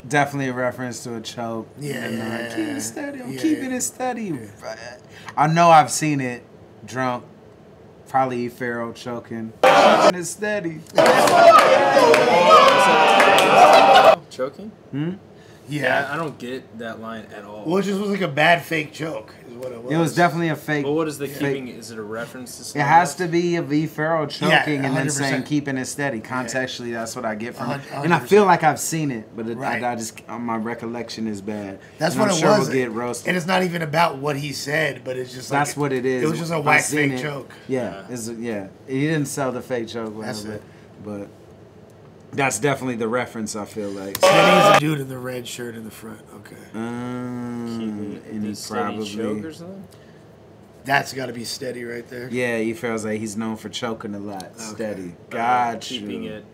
Definitely a reference to a choke.
Yeah.
Keep it steady. I'm keeping it steady. I know I've seen it drunk. Probably Farrell choking. Keeping it steady.
Choking?
Yeah.
I don't get that line at all.
Well, it just was like a bad fake choke, is what it was.
It was definitely a fake.
But what is the keeping? Is it a reference to something?
It has to be a V. Farrell choking and then
100%.
saying keeping it steady. Contextually, that's what I get from it. And I feel like I've seen it, but I just my recollection is bad.
That's
and
what
I'm
it
sure
was.
We'll get roasted.
And it's not even about what he said, but it's just like
that's what it is.
It was just a whack fake choke.
Yeah, he didn't sell the fake choke, whatever, but that's definitely the reference. I feel like.
Steady's a dude in the red shirt in the front. Okay.
And he probably
choke or something.
That's got to be Steady right there.
Yeah, he feels like he's known for choking a lot. Okay. Steady, got
keeping
you.
it.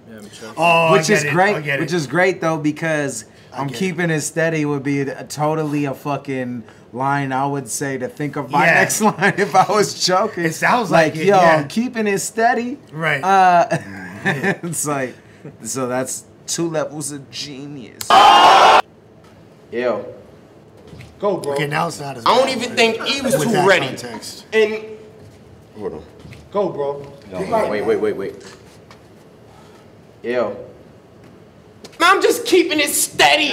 Which is great. Which is great though because I'm keeping it steady would be totally a fucking line I would say to think of my next line if I was choking.
It sounds like it,
yo, I'm keeping it steady.
Right.
It's like, so that's 2 levels of genius.
Yo.
Go, bro.
Okay, now it's not as
I don't even think he was too ready.
Context.
And hold on.
Go, bro.
No, wait. Yo. I'm just keeping it steady.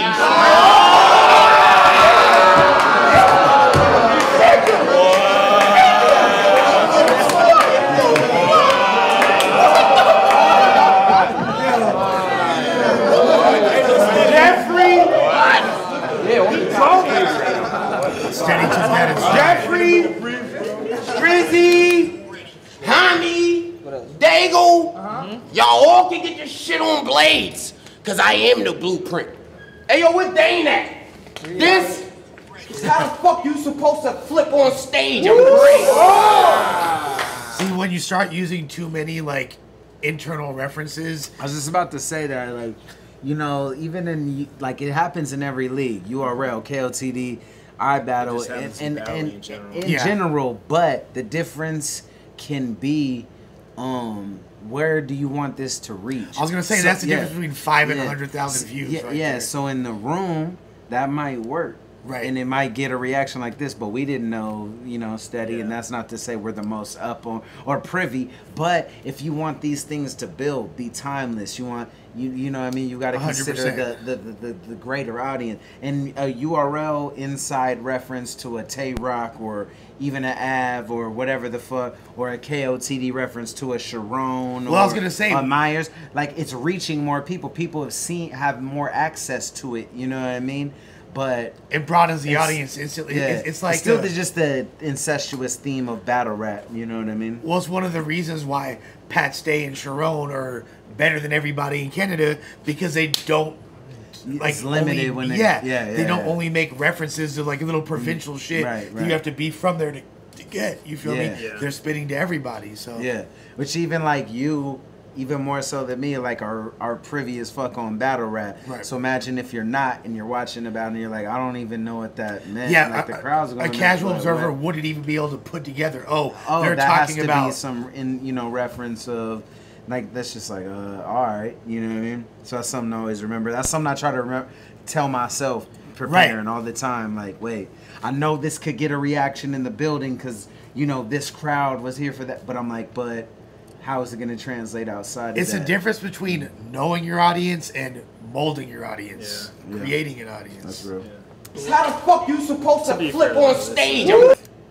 Jeffrey, Strizzy, Honey, Dago, y'all all can get your shit on blades, cause I am the blueprint. Hey yo, where Dane at? This is how the fuck you supposed to flip on stage. I'm great.
See, when you start using too many like internal references,
I was just about to say that, like, you know, even in like it happens in every league, URL, KOTD. I battle in general, but the difference can be where do you want this to reach?
I was gonna say that's the difference between 5 and 100,000 views.
Yeah,
right there.
So in the room, that might work.
Right.
And it might get a reaction like this, but we didn't know, you know, steady.
Yeah.
And that's not to say we're the most up on or privy. But if you want these things to build, be timeless, you want, you know what I mean? You got to consider the greater audience. And a URL inside reference to a Tay-Rock or even an Av or whatever the fuck, or a KOTD reference to a Sharon or
I was gonna say,
a Myers. Like, it's reaching more people. People have more access to it, you know what I mean? But
it broadens the audience instantly.
Yeah,
It's like
it's still just the incestuous theme of battle rap. You know what I mean?
Well, it's one of the reasons why Pat Stay and Sharon are better than everybody in Canada, because they don't like
it's limited
only,
when
they don't only make references to like little provincial shit.
Right.
You have to be from there to get. You feel me?
Yeah.
They're spitting to everybody. So
yeah, which even like you. Even more so than me, like are privy as fuck on battle rap.
Right.
So imagine if you're not and you're watching about it and you're like, I don't even know what that meant.
yeah,
like the crowd's going.
A casual observer wouldn't even be able to put together. Oh, they're
that
talking
has to
about
be some reference of. Like, that's just like, all right, you know what I mean? So that's something I always remember. That's something I try to tell myself, preparing all the time. Like, wait, I know this could get a reaction in the building because, you know, this crowd was here for that. But I'm like, but how is it going to translate outside of
It's
that?
a difference between knowing your audience and molding your audience, creating an audience.
That's real.
How the fuck you supposed to flip on stage?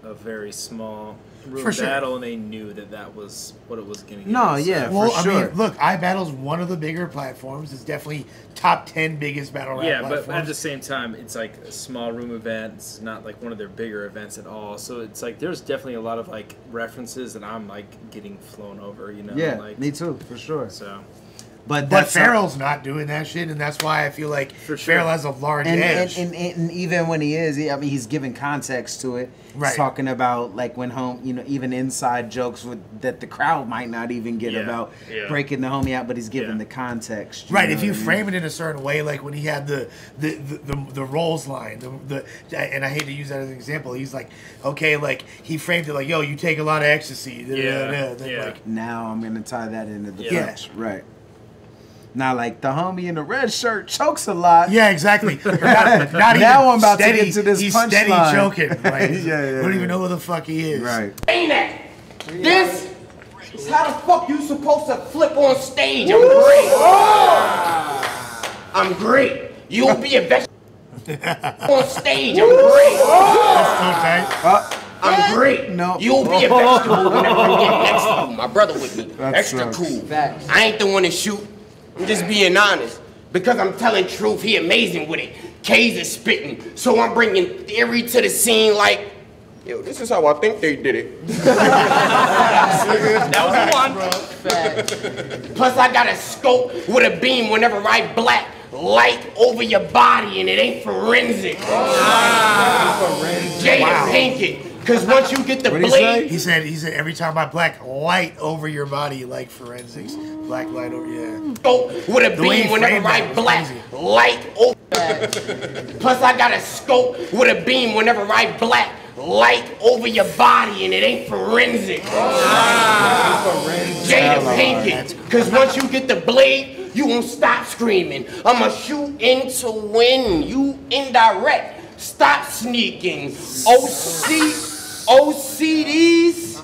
A very small room
For sure.
battle, and they knew that was what it was going to.
No, yeah,
Well,
for sure.
I mean, look, iBattle's one of the bigger platforms. It's definitely top 10 biggest battle rap
Yeah,
platforms.
but at the same time, it's like a small room event. It's not like one of their bigger events at all. So it's like there's definitely a lot of like references that I'm like getting flown over. You know?
Yeah,
like,
me too, for sure.
So.
But
Farrell's not doing that shit, and that's why I feel like Farrell has a large edge.
And even when he is, I mean, he's giving context to it.
Right.
He's talking about like when even inside jokes that the crowd might not even get about breaking the homie out, but he's giving the context.
Right. If you frame it in a certain way, like when he had the Rolls line, and I hate to use that as an example, he's like, okay, like he framed it like, yo, you take a lot of ecstasy. Like,
now I'm gonna tie that into the punch. Right. Now, like, the homie in the red shirt chokes a lot.
Yeah, exactly. Not
now I'm about to get to this
he's
punchline.
Steady choking. Like, don't even know who the fuck he is.
Right.
Ain't that? This is how the fuck you supposed to flip on stage. I'm great. I'm great. You'll be a vegetable on stage. I'm great.
That's so tight.
I'm great.
No.
You'll be a vegetable whenever I get next to you. My brother with me.
That
Extra
sucks.
cool. I ain't the one to shoot. I'm just being honest. Because I'm telling truth, he amazing with it. K's is spitting. So I'm bringing theory to the scene like, yo, this is how I think they did it.
That was the one.
Plus I got a scope with a beam whenever I black light over your body and it ain't forensic. Jada Pinkett. Cause once you get the blade,
he said every time I black light over your body like forensics. Black light over
scope with a beam whenever I black light over. Plus I got a scope with a beam whenever I black light over your body and it ain't forensic. Jada Pinkett. Cause once you get the blade, you won't stop screaming. I'ma shoot in to win. You indirect. Stop sneaking. OCDs.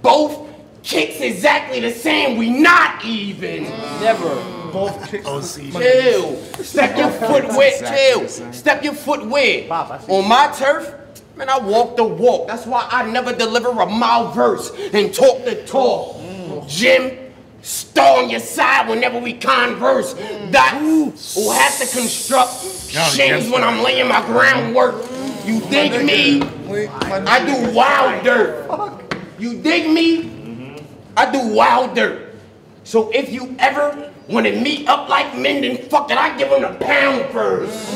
Both kicks exactly the same. We not even.
Never.
both kicks. OC.
Chill. Step your foot where. Chill. Step your foot where. On my turf, man, I walk the walk. That's why I never deliver a mild verse and talk the talk. Jim, star on your side whenever we converse. That will have to construct shins when I'm laying my groundwork. You dig me? I do wild dirt. You dig me? I do wild dirt. So if you ever want to meet up like men, then fuck it, I give him the pound first.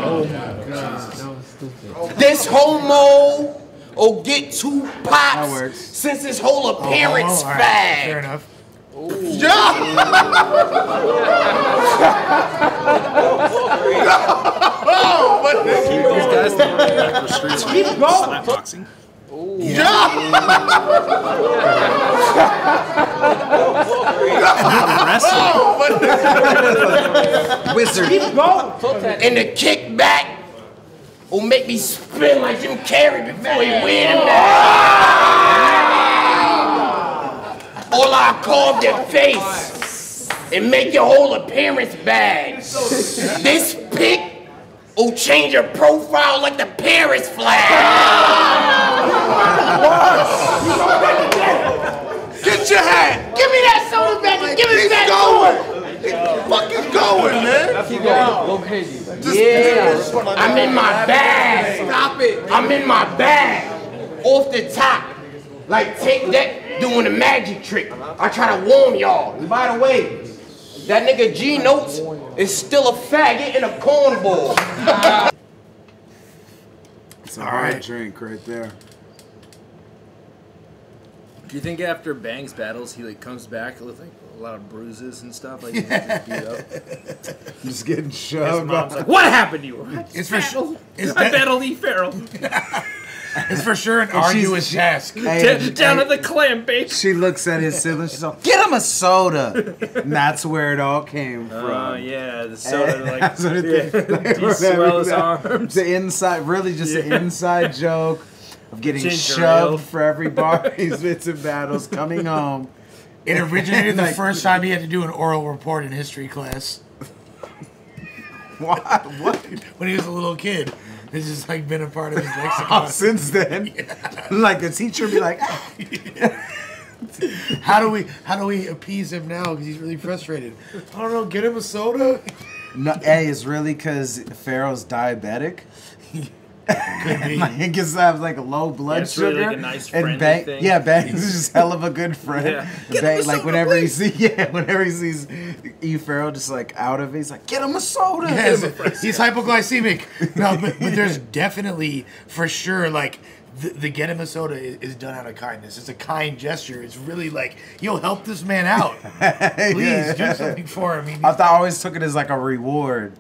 Oh my God.
This homo will get 2 pops since his whole appearance fag.
Right. Fair enough.
These guys think they're for street slap boxing.
Wizard.
And the kickback or make me spin like Jim Carrey before he wear them down. Or I'll carve your face and make your whole appearance bad. This pic will change your profile like the Paris flag.
Get your hat.
Give me that soda back and give it back
Keep fucking going, man.
Keep going. Go crazy.
Yeah, I'm in my bag.
Stop it.
I'm in my bag. Off the top. Like, take that doing a magic trick. I try to warn y'all. And by the way, that nigga G Notes is still a faggot in a cornball.
It's a hard drink right there.
Do you think after BANGZ battles he like comes back with like a lot of bruises and stuff, like he's just beat up?
Just getting
His
shoved.
mom's like, "What happened to you?"
It's for sure.
I battled E. Farrell
It's for sure an arduous task.
down at the clam bake.
She looks at his siblings. She's like, "Get him a soda." And that's where it all came from.
Oh yeah, the soda like
That's what it
he swell his arms.
The inside, really just an inside joke of getting
Ginger
shoved
ale.
for every bar he's been to battles, coming home.
It originated the first time he had to do an oral report in history class
What?
when he was a little kid. This has like been a part of his lexicon.
Since then, like the teacher would be like,
How do we appease him now? Because he's really frustrated. I don't know. Get him a soda.
"No, hey, it's really because Farrell's diabetic."
Could be.
Like, he gets have like a low blood
it's really,
sugar,
like, a nice
and
friendly thing.
yeah, BANGZ is just hell of a good friend.
Yeah.
Like whenever he sees E. Farrell just like out of it, he's like, "Get him a soda."
Yes, he's hypoglycemic. No, but there's definitely, for sure, like, the get him a soda is done out of kindness. It's a kind gesture. It's really like, yo, help this man out. Please, do something for him.
I always took it as like a reward.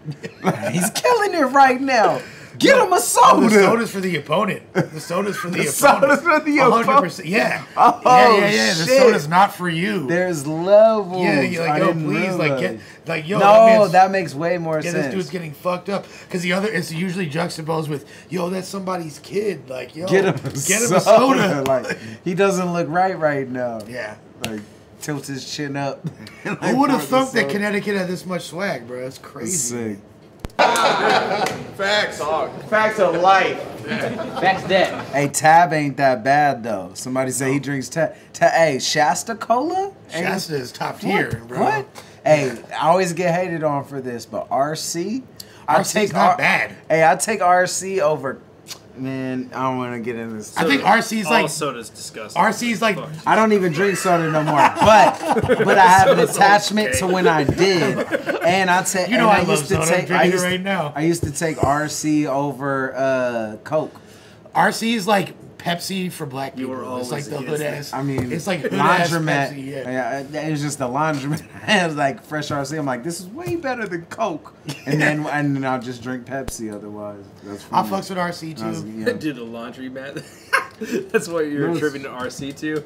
He's killing it right now. Get him a soda.
The soda's for the opponent. The soda's for the opponent.
soda's for the opponent.
100%. Yeah.
Oh,
yeah. The
shit.
soda's not for you.
There's levels.
Yeah, you're like,
I
yo,
didn't
please, like,
realize.
yo,
No, that makes way more
yeah,
sense.
this dude's getting fucked up. Because the other, it's usually juxtaposed with, yo, that's somebody's kid. Like, yo,
Get him a soda.
soda.
Like, he doesn't look right now.
Yeah.
Like, tilts his chin up. Like,
Who would have
pours the
thought that
soda.
Connecticut had this much swag, bro? That's crazy.
Sick.
Facts.
Facts of life.
That's that.
Hey, Tab ain't that bad though. Somebody say he drinks Tab. Hey, Shasta Cola?
Shasta is top tier, bro.
What? Hey, I always get hated on for this, but RC?
RC's not bad.
Hey, I take RC over. Man, I don't want to get into this.
I think RC's
All
like,
soda's disgusting.
RC's like,
I don't even drink soda no more, but I have an attachment to when I did, and I take.
you know,
I
I love
used to
soda. I'm
take. I
drinking it
used,
right now.
I used to take RC over Coke.
RC is like Pepsi for black people.
were
It's like
always
the
against
hood
it.
ass.
I mean,
it's like hood ass
laundromat.
Pepsi, yeah.
It was just the laundromat. It was like fresh RC. I'm like, this is way better than Coke. And then I'll just drink Pepsi. Otherwise, that's
I
fine.
fucks with RC too.
Yeah.
Dude, the laundry mat. That's what you're attributing to RC to.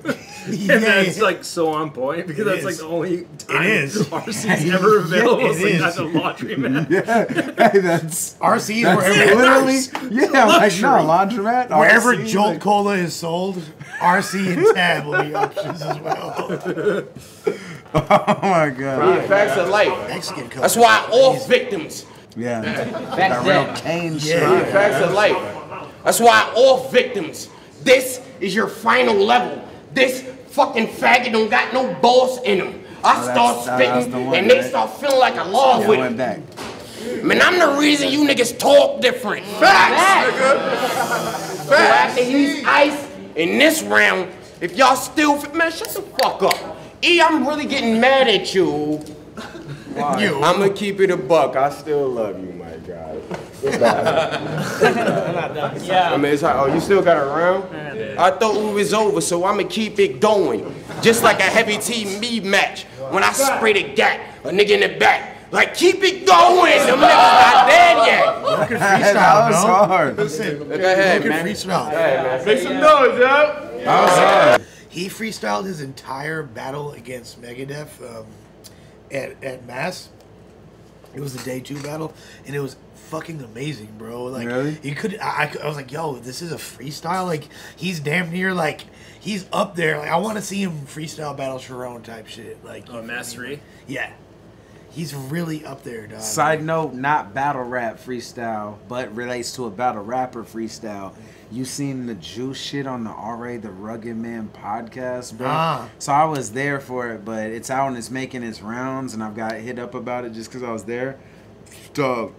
Yeah,
And that's
yeah.
like so on point because
It
that's
is.
like the only time
is.
RC's ever available.
Yeah,
It's
it
like
is.
not the laundry mat.
Yeah, hey, that's
RC is
that's
wherever,
literally. Yeah, I'm like no laundromat.
wherever
RC,
Jolt
like-
Cola is sold, RC and Tab will be options as well.
Oh my god.
Facts of life.
Mexican Cola.
That's why all victims.
Yeah.
That's
That real
that.
Kane shit.
Yeah.
Facts of life. That's why all victims. This is your final level. This fucking faggot don't got no boss in him. I start
that's
spitting
the one,
and they
right?
start feeling like a law
Yeah, I
with
went
him.
back.
Man, I'm the reason you niggas talk different.
Facts, nigga.
So after he's ice in this round, if y'all still man, shut the fuck up. E, I'm really getting mad at you.
You.
I'ma keep it a buck. I still love you, my guy. I mean, it's like, oh, you still got around? I thought we was over, so I'ma keep it going. Just like a heavy TV match. When I spray the gat, a nigga in the back. Like, keep it going. Them niggas not dead yet.
Look at
That
freestyle,
was
no?
hard.
Listen,
Go ahead,
look at
man.
freestyle.
Make some noise, yo.
That was hard.
He freestyled his entire battle against Megadeth at Mass. It was the day 2 battle, and it was fucking amazing, bro. Like,
really?
you could. I was like, yo, this is a freestyle. Like, he's damn near like he's up there. Like, I want to see him freestyle battle Sharon type shit. Like,
Mastery.
Yeah. He's really up there, dog.
Side note, not battle rap freestyle, but relates to a battle rapper freestyle. You seen the Juice shit on the R.A. the Rugged Man podcast, bro? So I was there for it, but it's out and it's making its rounds, and I've got hit up about it just because I was there. Dog,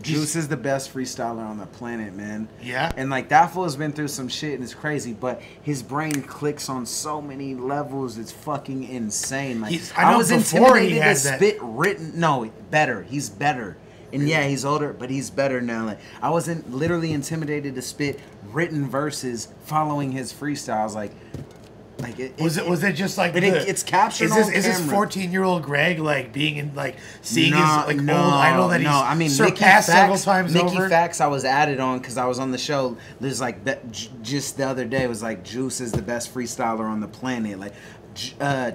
Juice is the best freestyler on the planet, man.
Yeah.
And like that fool has been through some shit and it's crazy, but his brain clicks on so many levels. It's fucking insane. Like I was intimidated to spit written. No, better. He's better. And yeah, he's older, but he's better now. Like I wasn't literally intimidated to spit written verses following his freestyles. Like
was it just like
it's captured on camera.
Is this 14-year-old Greg like being in like seeing his like old idol that he's surpassed several times over?
Mickey Facts I was added on because I was on the show. There's like just the other day it was like Juice is the best freestyler on the planet. Like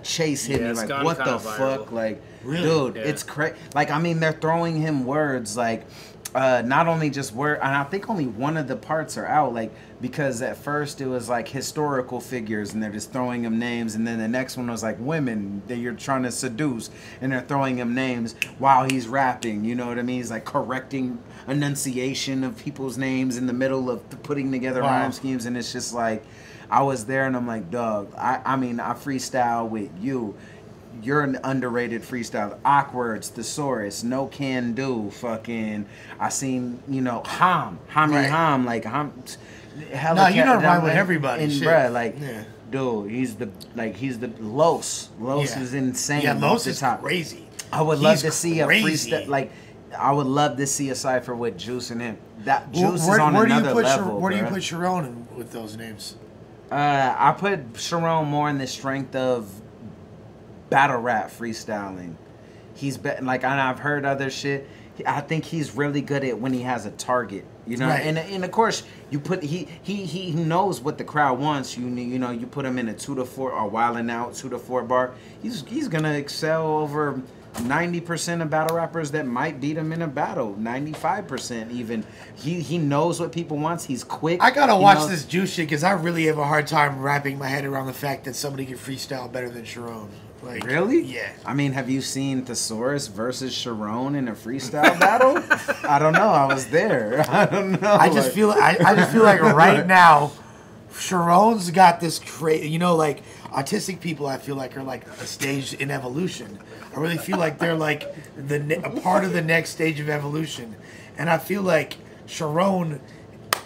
Chase hit me like what the fuck? Like dude, it's crazy. Like I mean they're throwing him words like not only just word, and I think only one of the parts are out, like because at first it was like historical figures and they're just throwing him names, and then the next one was like women that you're trying to seduce and they're throwing him names while he's rapping, you know what I mean? He's like correcting enunciation of people's names in the middle of putting together rhyme schemes, and it's just like I was there and I'm like, dog, I mean I freestyle with you. You're an underrated freestyler. Awkward's, Thesaurus, No Can Do, fucking. I seen, you know, Ham, like Ham.
No, you don't rhyme with everybody.
And bruh, like, dude, he's the Los. Los is insane.
Yeah, Los is crazy.
I would love to see a freestyle, like, I would love to see a cipher with Juice and him. That Juice is on another level.
Where do you put Sharon in with those names?
I put Sharon more in the strength of battle rap freestyling. He's like, and I've heard other shit. I think he's really good at when he has a target, you know. And of course, you put he knows what the crowd wants. You know, you put him in a 2 to 4 or wilding out 2 to 4 bar. He's gonna excel over 90% of battle rappers that might beat him in a battle. 95% even. He knows what people wants. He's quick.
I gotta watch this Juice shit because I really have a hard time wrapping my head around the fact that somebody can freestyle better than Sharon. Like,
really?
Yeah.
I mean, have you seen Thesaurus versus Sharon in a freestyle battle? I don't know. I was there. I don't know.
I just feel like right now, Sharon's got this crazy. You know, like autistic people, I feel like are like a stage in evolution. I really feel like they're like a part of the next stage of evolution, and I feel like Sharon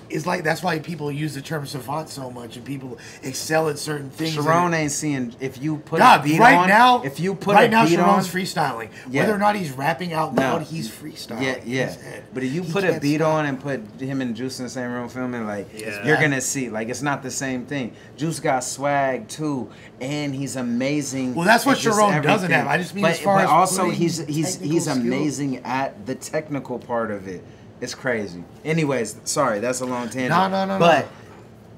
is like, that's why people use the term savant so much and people excel at certain things.
Sharon ain't seeing, if you put a beat on, if you put a beat on.
Sharon's freestyling. Whether or not he's rapping out loud, he's freestyling.
Yeah. But if you put a beat on and put him and Juice in the same room filming, like, you're going to see, like, it's not the same thing. Juice got swag too, and he's amazing.
Well, that's what Sharon doesn't have. I just mean as far as
also he's amazing at the technical part of it. It's crazy. Anyways, sorry, that's a long tangent.
No.
But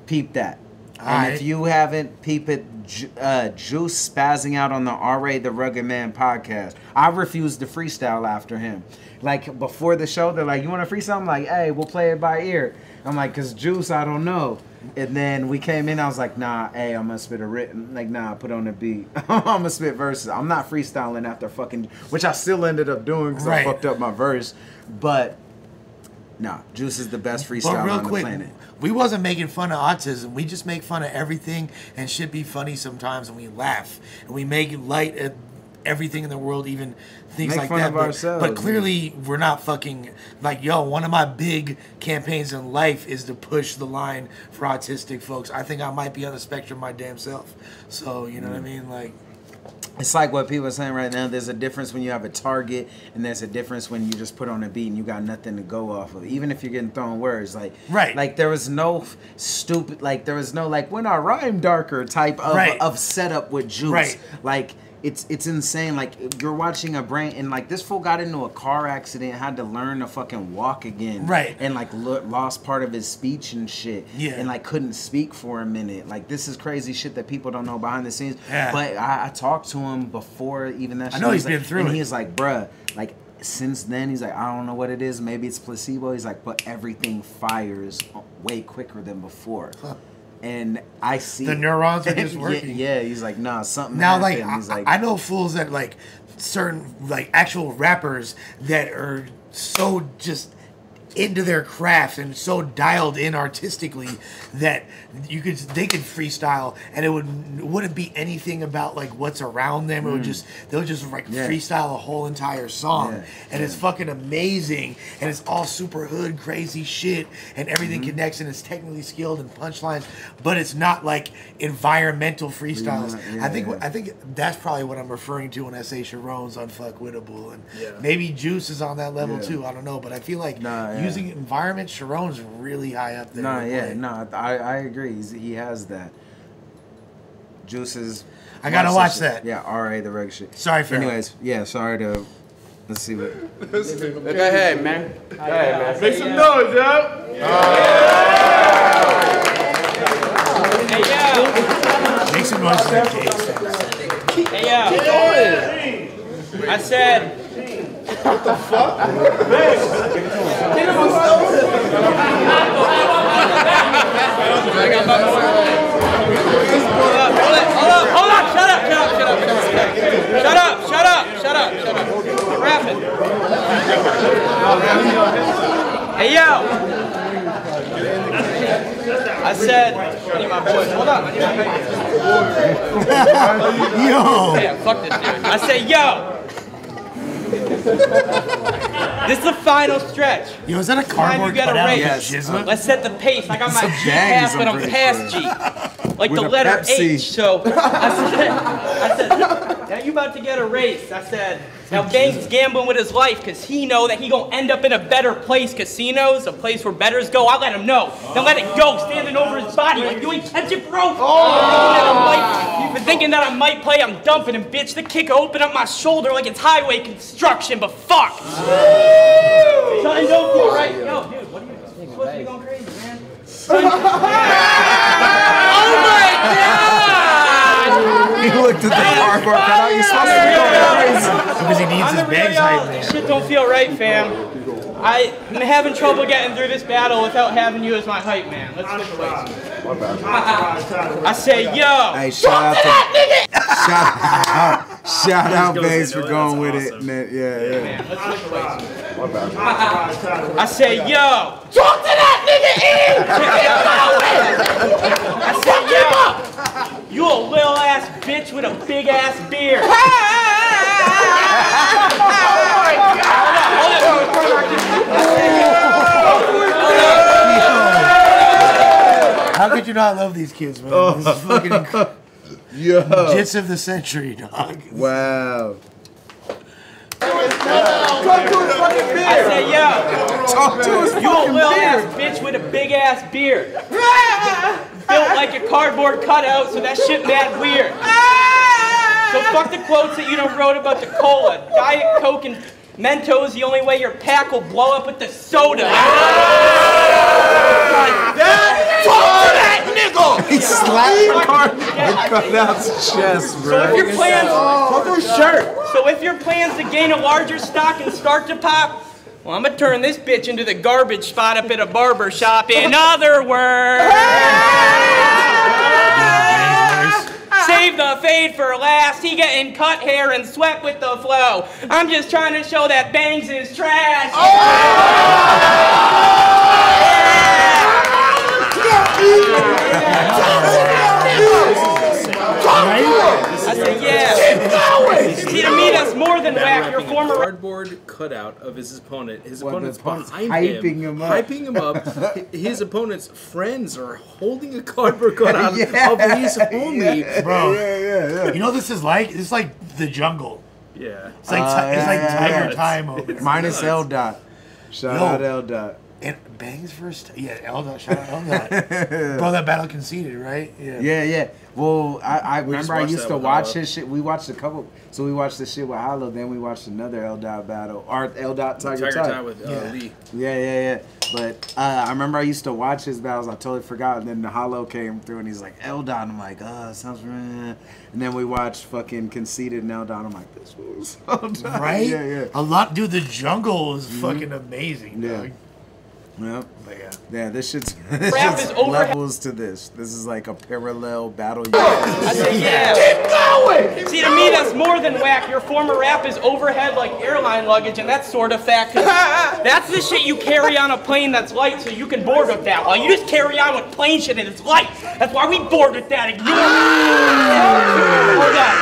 peep that. And if you haven't, peep it. Juice spazzing out on the R.A. the Rugged Man podcast. I refused to freestyle after him. Like, before the show, they're like, you want to freestyle? I'm like, hey, we'll play it by ear. I'm like, because Juice, I don't know. And then we came in, I was like, nah, hey, I'm going to spit a written. Like, nah, put on the beat. I'm going to spit verses. I'm not freestyling after fucking, which I still ended up doing because I fucked up my verse. But no, Juice is the best freestyler on the planet.
We wasn't making fun of autism. We just make fun of everything and shit be funny sometimes, and we laugh and we make light at everything in the world, even things like that. But clearly, we're not fucking like, yo, one of my big campaigns in life is to push the line for autistic folks. I think I might be on the spectrum my damn self. So you know what I mean, like.
It's like what people are saying right now. There's a difference when you have a target, and there's a difference when you just put on a beat and you got nothing to go off of. Even if you're getting thrown words, like like there was no stupid, like there was no like when I rhyme darker type of setup with Juice. Like it's insane. Like you're watching a brain, and like this fool got into a car accident, had to learn to fucking walk again, and like lost part of his speech and shit, and like couldn't speak for a minute. Like this is crazy shit that people don't know behind the scenes. But I talked to him before even that shit.
I know he's been through it.
And he was like, bruh, like since then, he's like, I don't know what it is. Maybe it's placebo. He's like, but everything fires way quicker than before. Huh. And I see
the neurons are just working.
Yeah, he's like, nah, something
now
happened.
He's like, I know fools that like certain like actual rappers that are so just into their craft and so dialed in artistically that they could freestyle and it wouldn't be anything about like what's around them. It would they'll just like freestyle a whole entire song and it's fucking amazing and it's all super hood crazy shit and everything connects and it's technically skilled and punchlines, but it's not like environmental freestyles. I think that's probably what I'm referring to when I say Sharon's unfuckwittable and maybe Juice is on that level too. I don't know, but I feel like using environment, Sharon's really high up there.
I agree. He has that. Juices.
I gotta watch that.
Yeah, RA the reg shit.
Sorry for
anyways, sorry to. Let's see what.
Go ahead, man. Go ahead, man.
Make some noise, yo.
Hey, yo.
Make some noise for that cake.
Hey, yo. I said.
What the fuck?
Hold up, shut up. Rapping. Hey, yo. I said, I need my voice. Hold up.
Yo.
Yeah, fuck this dude. I said, yo. This is the final stretch.
Yo, is that a cardboard cutout?
Yes. Let's set the pace. I got my G pass, but I'm past G. Like with the letter
Pepsi.
H. So I said, now you about to get a race. I said, now BANGZ gambling with his life because he know that he gonna end up in a better place. Casinos, a place where bettors go. I let him know. Then let it go, standing over his body like you ain't catch it, bro. You've been thinking that I might play. I'm dumping him, bitch. The kick open up my shoulder like it's highway construction, but fuck. Something don't feel right. Yo, dude, what are you supposed to be going crazy, man? Oh my God!
He looked at the cardboard cutout. You're supposed to be going crazy.
Because he needs his BANGZ hype, man.
Shit don't feel right, fam. I'm having trouble getting through this battle without having you as my hype man. Let's switch places. I say, yo.
Hey, shout out, BANGZ for going with it.
Man, let's switch places. I say, yo.
Talk to that nigga,
I say, yo. You a little ass bitch with a big ass beard.
How could you not love these kids, man? This is fucking jits of the century, dog.
Wow.
I say, yo.
Talk to us.
You a little ass bitch with a big ass beard. Built like a cardboard cutout, so that shit mad weird. So fuck the quotes that you done wrote about the cola. Diet Coke and Mentos, the only way your pack will blow up with the soda.
Talk to that nigga!
He slapped the cardboard cutout's chest, bro.
So if your plans to gain a larger stock and start to pop, well, I'm gonna turn this bitch into the garbage spot up at a barber shop. In other words, save the fade for last. He getting cut hair and swept with the flow. I'm just trying to show that BANGZ is trash. I said, yeah. See, to me, that's more than whack. Your former
cardboard cutout of his opponent. His opponent's behind
hyping him up.
Hyping him up. His opponent's friends are holding a cardboard cutout of his homie.
Bro, you know what this is like? This is like the jungle.
Yeah.
It's like, Tiger Time over there.
Minus L dot. Shout out L dot.
And BANGZ first, L dot, shout out L dot. Bro, that battle conceded, right?
Yeah. Well, I remember I used to watch his shit. We watched a couple. So we watched the shit with Hollow. Then we watched another L dot battle. Or L dot Tiger Tie
with Lee.
Yeah. But I remember I used to watch his battles. I totally forgot. And then the Hollow came through, and he's like, Eldon. I'm like, sounds familiar. And then we watched fucking Conceited and Eldon. I'm like, this was Eldon.
Right?
Yeah.
A lot, dude. The jungle is fucking amazing.
Yeah.
Dog.
Yep.
But yeah.
Yeah, this shit's levels to this. This is like a parallel battle.
I say, yeah.
Keep going!
See, to me, that's more than whack. Your former rap is overhead like airline luggage, and that's sort of fact. That's the shit you carry on a plane that's light so you can board with that. While you just carry on with plane shit and it's light. That's why we board with that. Ignore it. Hold on.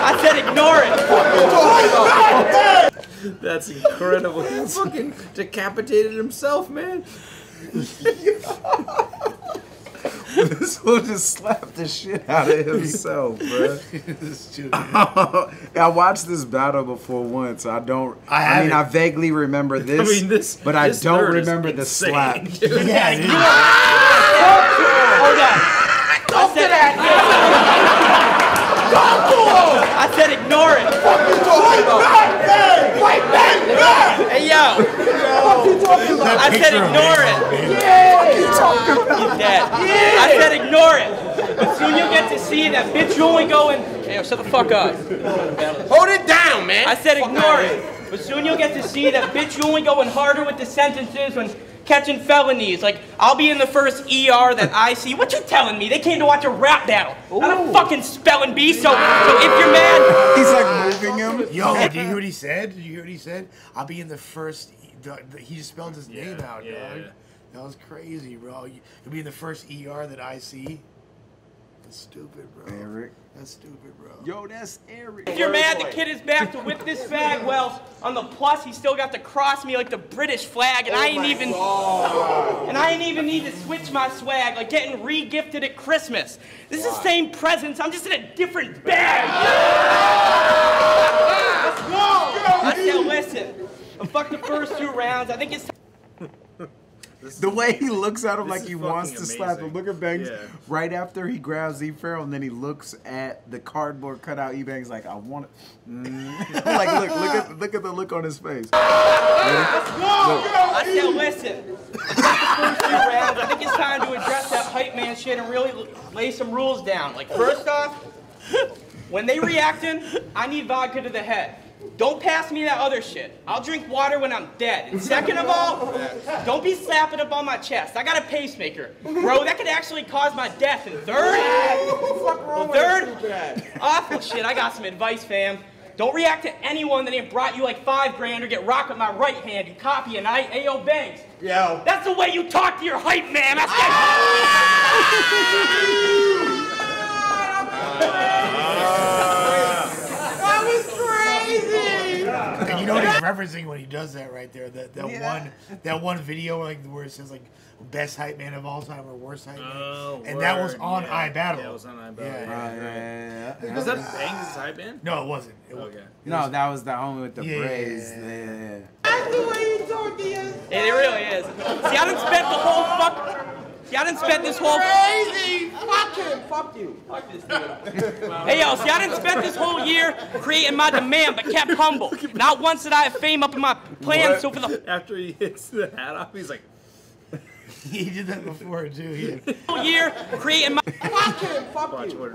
I said ignore it.
That's incredible. He fucking decapitated himself, man.
This fool just slapped the shit out of himself, bro. I watched this battle before once. I vaguely remember this. But I don't remember the slap.
Yeah, dude.
Hold on. I said ignore it. Hey yo. I said ignore it. He's dead. I said ignore it. But soon you'll get to see that bitch you only go in. Hey yo, shut the fuck up.
Hold it down, man.
I said ignore it. But soon you'll get to see that bitch you only going harder with the sentences when catching felonies. Like, I'll be in the first ER that I see. What you telling me? They came to watch a rap battle. Not a fucking spelling bee. So if you're mad.
He's like moving him.
Yo, did you hear what he said? Did you hear what he said? I'll be in the first. He just spelled his name out, dog. That was crazy, bro. You'll be in the first ER that I see. That's stupid, bro.
Eric.
That's stupid, bro.
Yo, that's Eric.
If you're mad the kid is back to whip this fag, well, on the plus, he still got to cross me like the British flag, and I ain't even need to switch my swag, like getting re-gifted at Christmas. This is the same presents, I'm just in a different bag. I said, listen, fuck the first 2 rounds, I think it's
The way he looks at him like
is
he wants to
fucking
slap him.
amazing.
Look at Bangs
Yeah.
right after he grabs E-Farrell, and then he looks at the cardboard cutout. E-Bangs like, I want it. Like, look at the look on his face.
I said, listen, the first 2 rounds, I think it's time to address that hype man shit and really lay some rules down. Like, first off, when they reacting, I need vodka to the head. Don't pass me that other shit. I'll drink water when I'm dead. And second of all, don't be slapping up on my chest. I got a pacemaker. Bro, that could actually cause my death. And third, awful shit, I got some advice, fam. Don't react to anyone that ain't brought you like $5 grand or get rocked with my right hand. You copy and Ayo Banks.
Yo.
That's the way you talk to your hype man. That's
That was crazy.
And you know what he's referencing when he does that right there? That one video where it says like best hype man of all time or worst hype man. And that was on iBattle.
Yeah, it was on iBattle.
Yeah.
Was that BANGZ' hype man?
No, it wasn't.
Okay.
No, that was the homie with the braids.
Yeah.
That's the way you talk to you.
It really is. See, I done spent the whole this whole
Crazy. Fuck him. Fuck you.
Fuck this dude. Hey yo, see, I done spent this whole year creating my demand, but kept humble. Not once did I have fame up in my plans, so for the
After he hits the hat off, he's like,
He did that before too.
whole year creating my
Fuck him. Fuck you.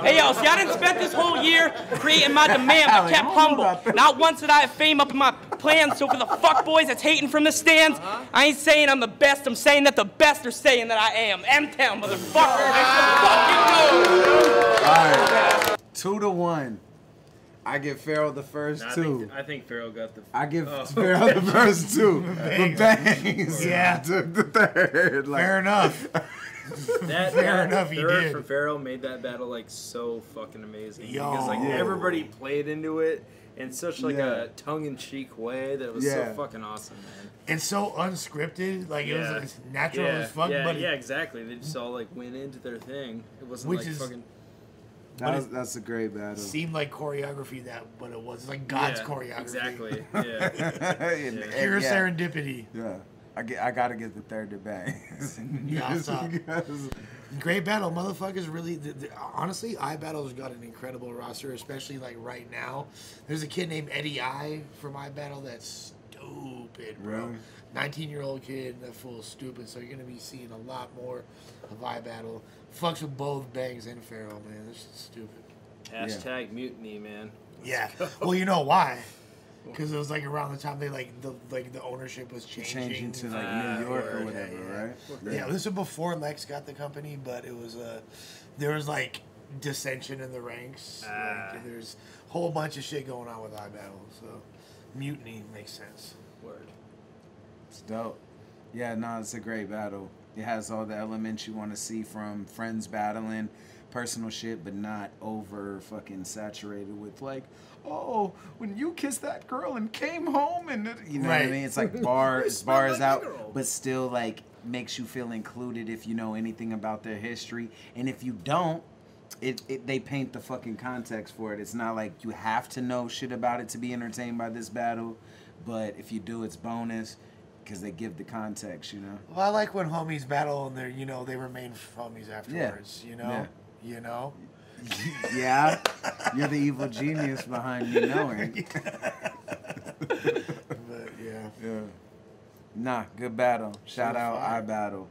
Hey yo, see, I done spent this whole year creating my demand, but kept humble. Not once did I have fame up in my plans, so for the fuckboys that's hating from the stands, I ain't saying I'm the best, I'm saying that the best are saying that I am. M-Town, motherfucker.
All right. 2-1. I give Farrell the first 2.
I think Farrell got the.
I give Farrell the first 2. But Bangs took the third. Like,
Fair enough.
Fair
enough, he
third
did.
for Farrell made that battle like so fucking amazing.
Yo.
Because like everybody played into it in such like a tongue-in-cheek way that it was so fucking awesome, man.
And so unscripted, like it was natural as fuck.
Yeah,
but
exactly. They just all like went into their thing. It wasn't
Which
like
is-
fucking.
that's a great battle.
seemed like choreography but it was like God's choreography.
Exactly. Yeah.
Pure serendipity.
Yeah. I gotta get the third to Bangs.
Yeah, Great battle, motherfuckers. Really, honestly, iBattle's got an incredible roster, especially like right now. There's a kid named Eddie I from iBattle that's stupid, bro.
Really?
19-year-old kid, that fool's stupid. So you're gonna be seeing a lot more of iBattle. Fucks with both BANGZ and FARRELL, man. This is stupid.
Hashtag mutiny, man.
Yeah. Well, you know why? Because it was like around the time they the ownership was changing
to like New York or whatever, right?
Yeah, this was before Lex got the company, but it was there was like dissension in the ranks. Like, there's a whole bunch of shit going on with iBattle, so mutiny makes sense.
Word.
It's dope. Yeah, no, it's a great battle. It has all the elements you want to see from friends battling, personal shit, but not over fucking saturated with like, oh, when you kissed that girl and came home and you know what I mean? It's like bars
like
out, but still like makes you feel included if you know anything about their history, and if you don't, they paint the fucking context for it. It's not like you have to know shit about it to be entertained by this battle, but if you do, it's bonus. Because they give the context, you know.
Well, I like when homies battle and they remain homies afterwards. You know,
Yeah.
you know.
Yeah, you're the evil genius behind you knowing.
But yeah.
Nah, good battle. Shout out iBattle.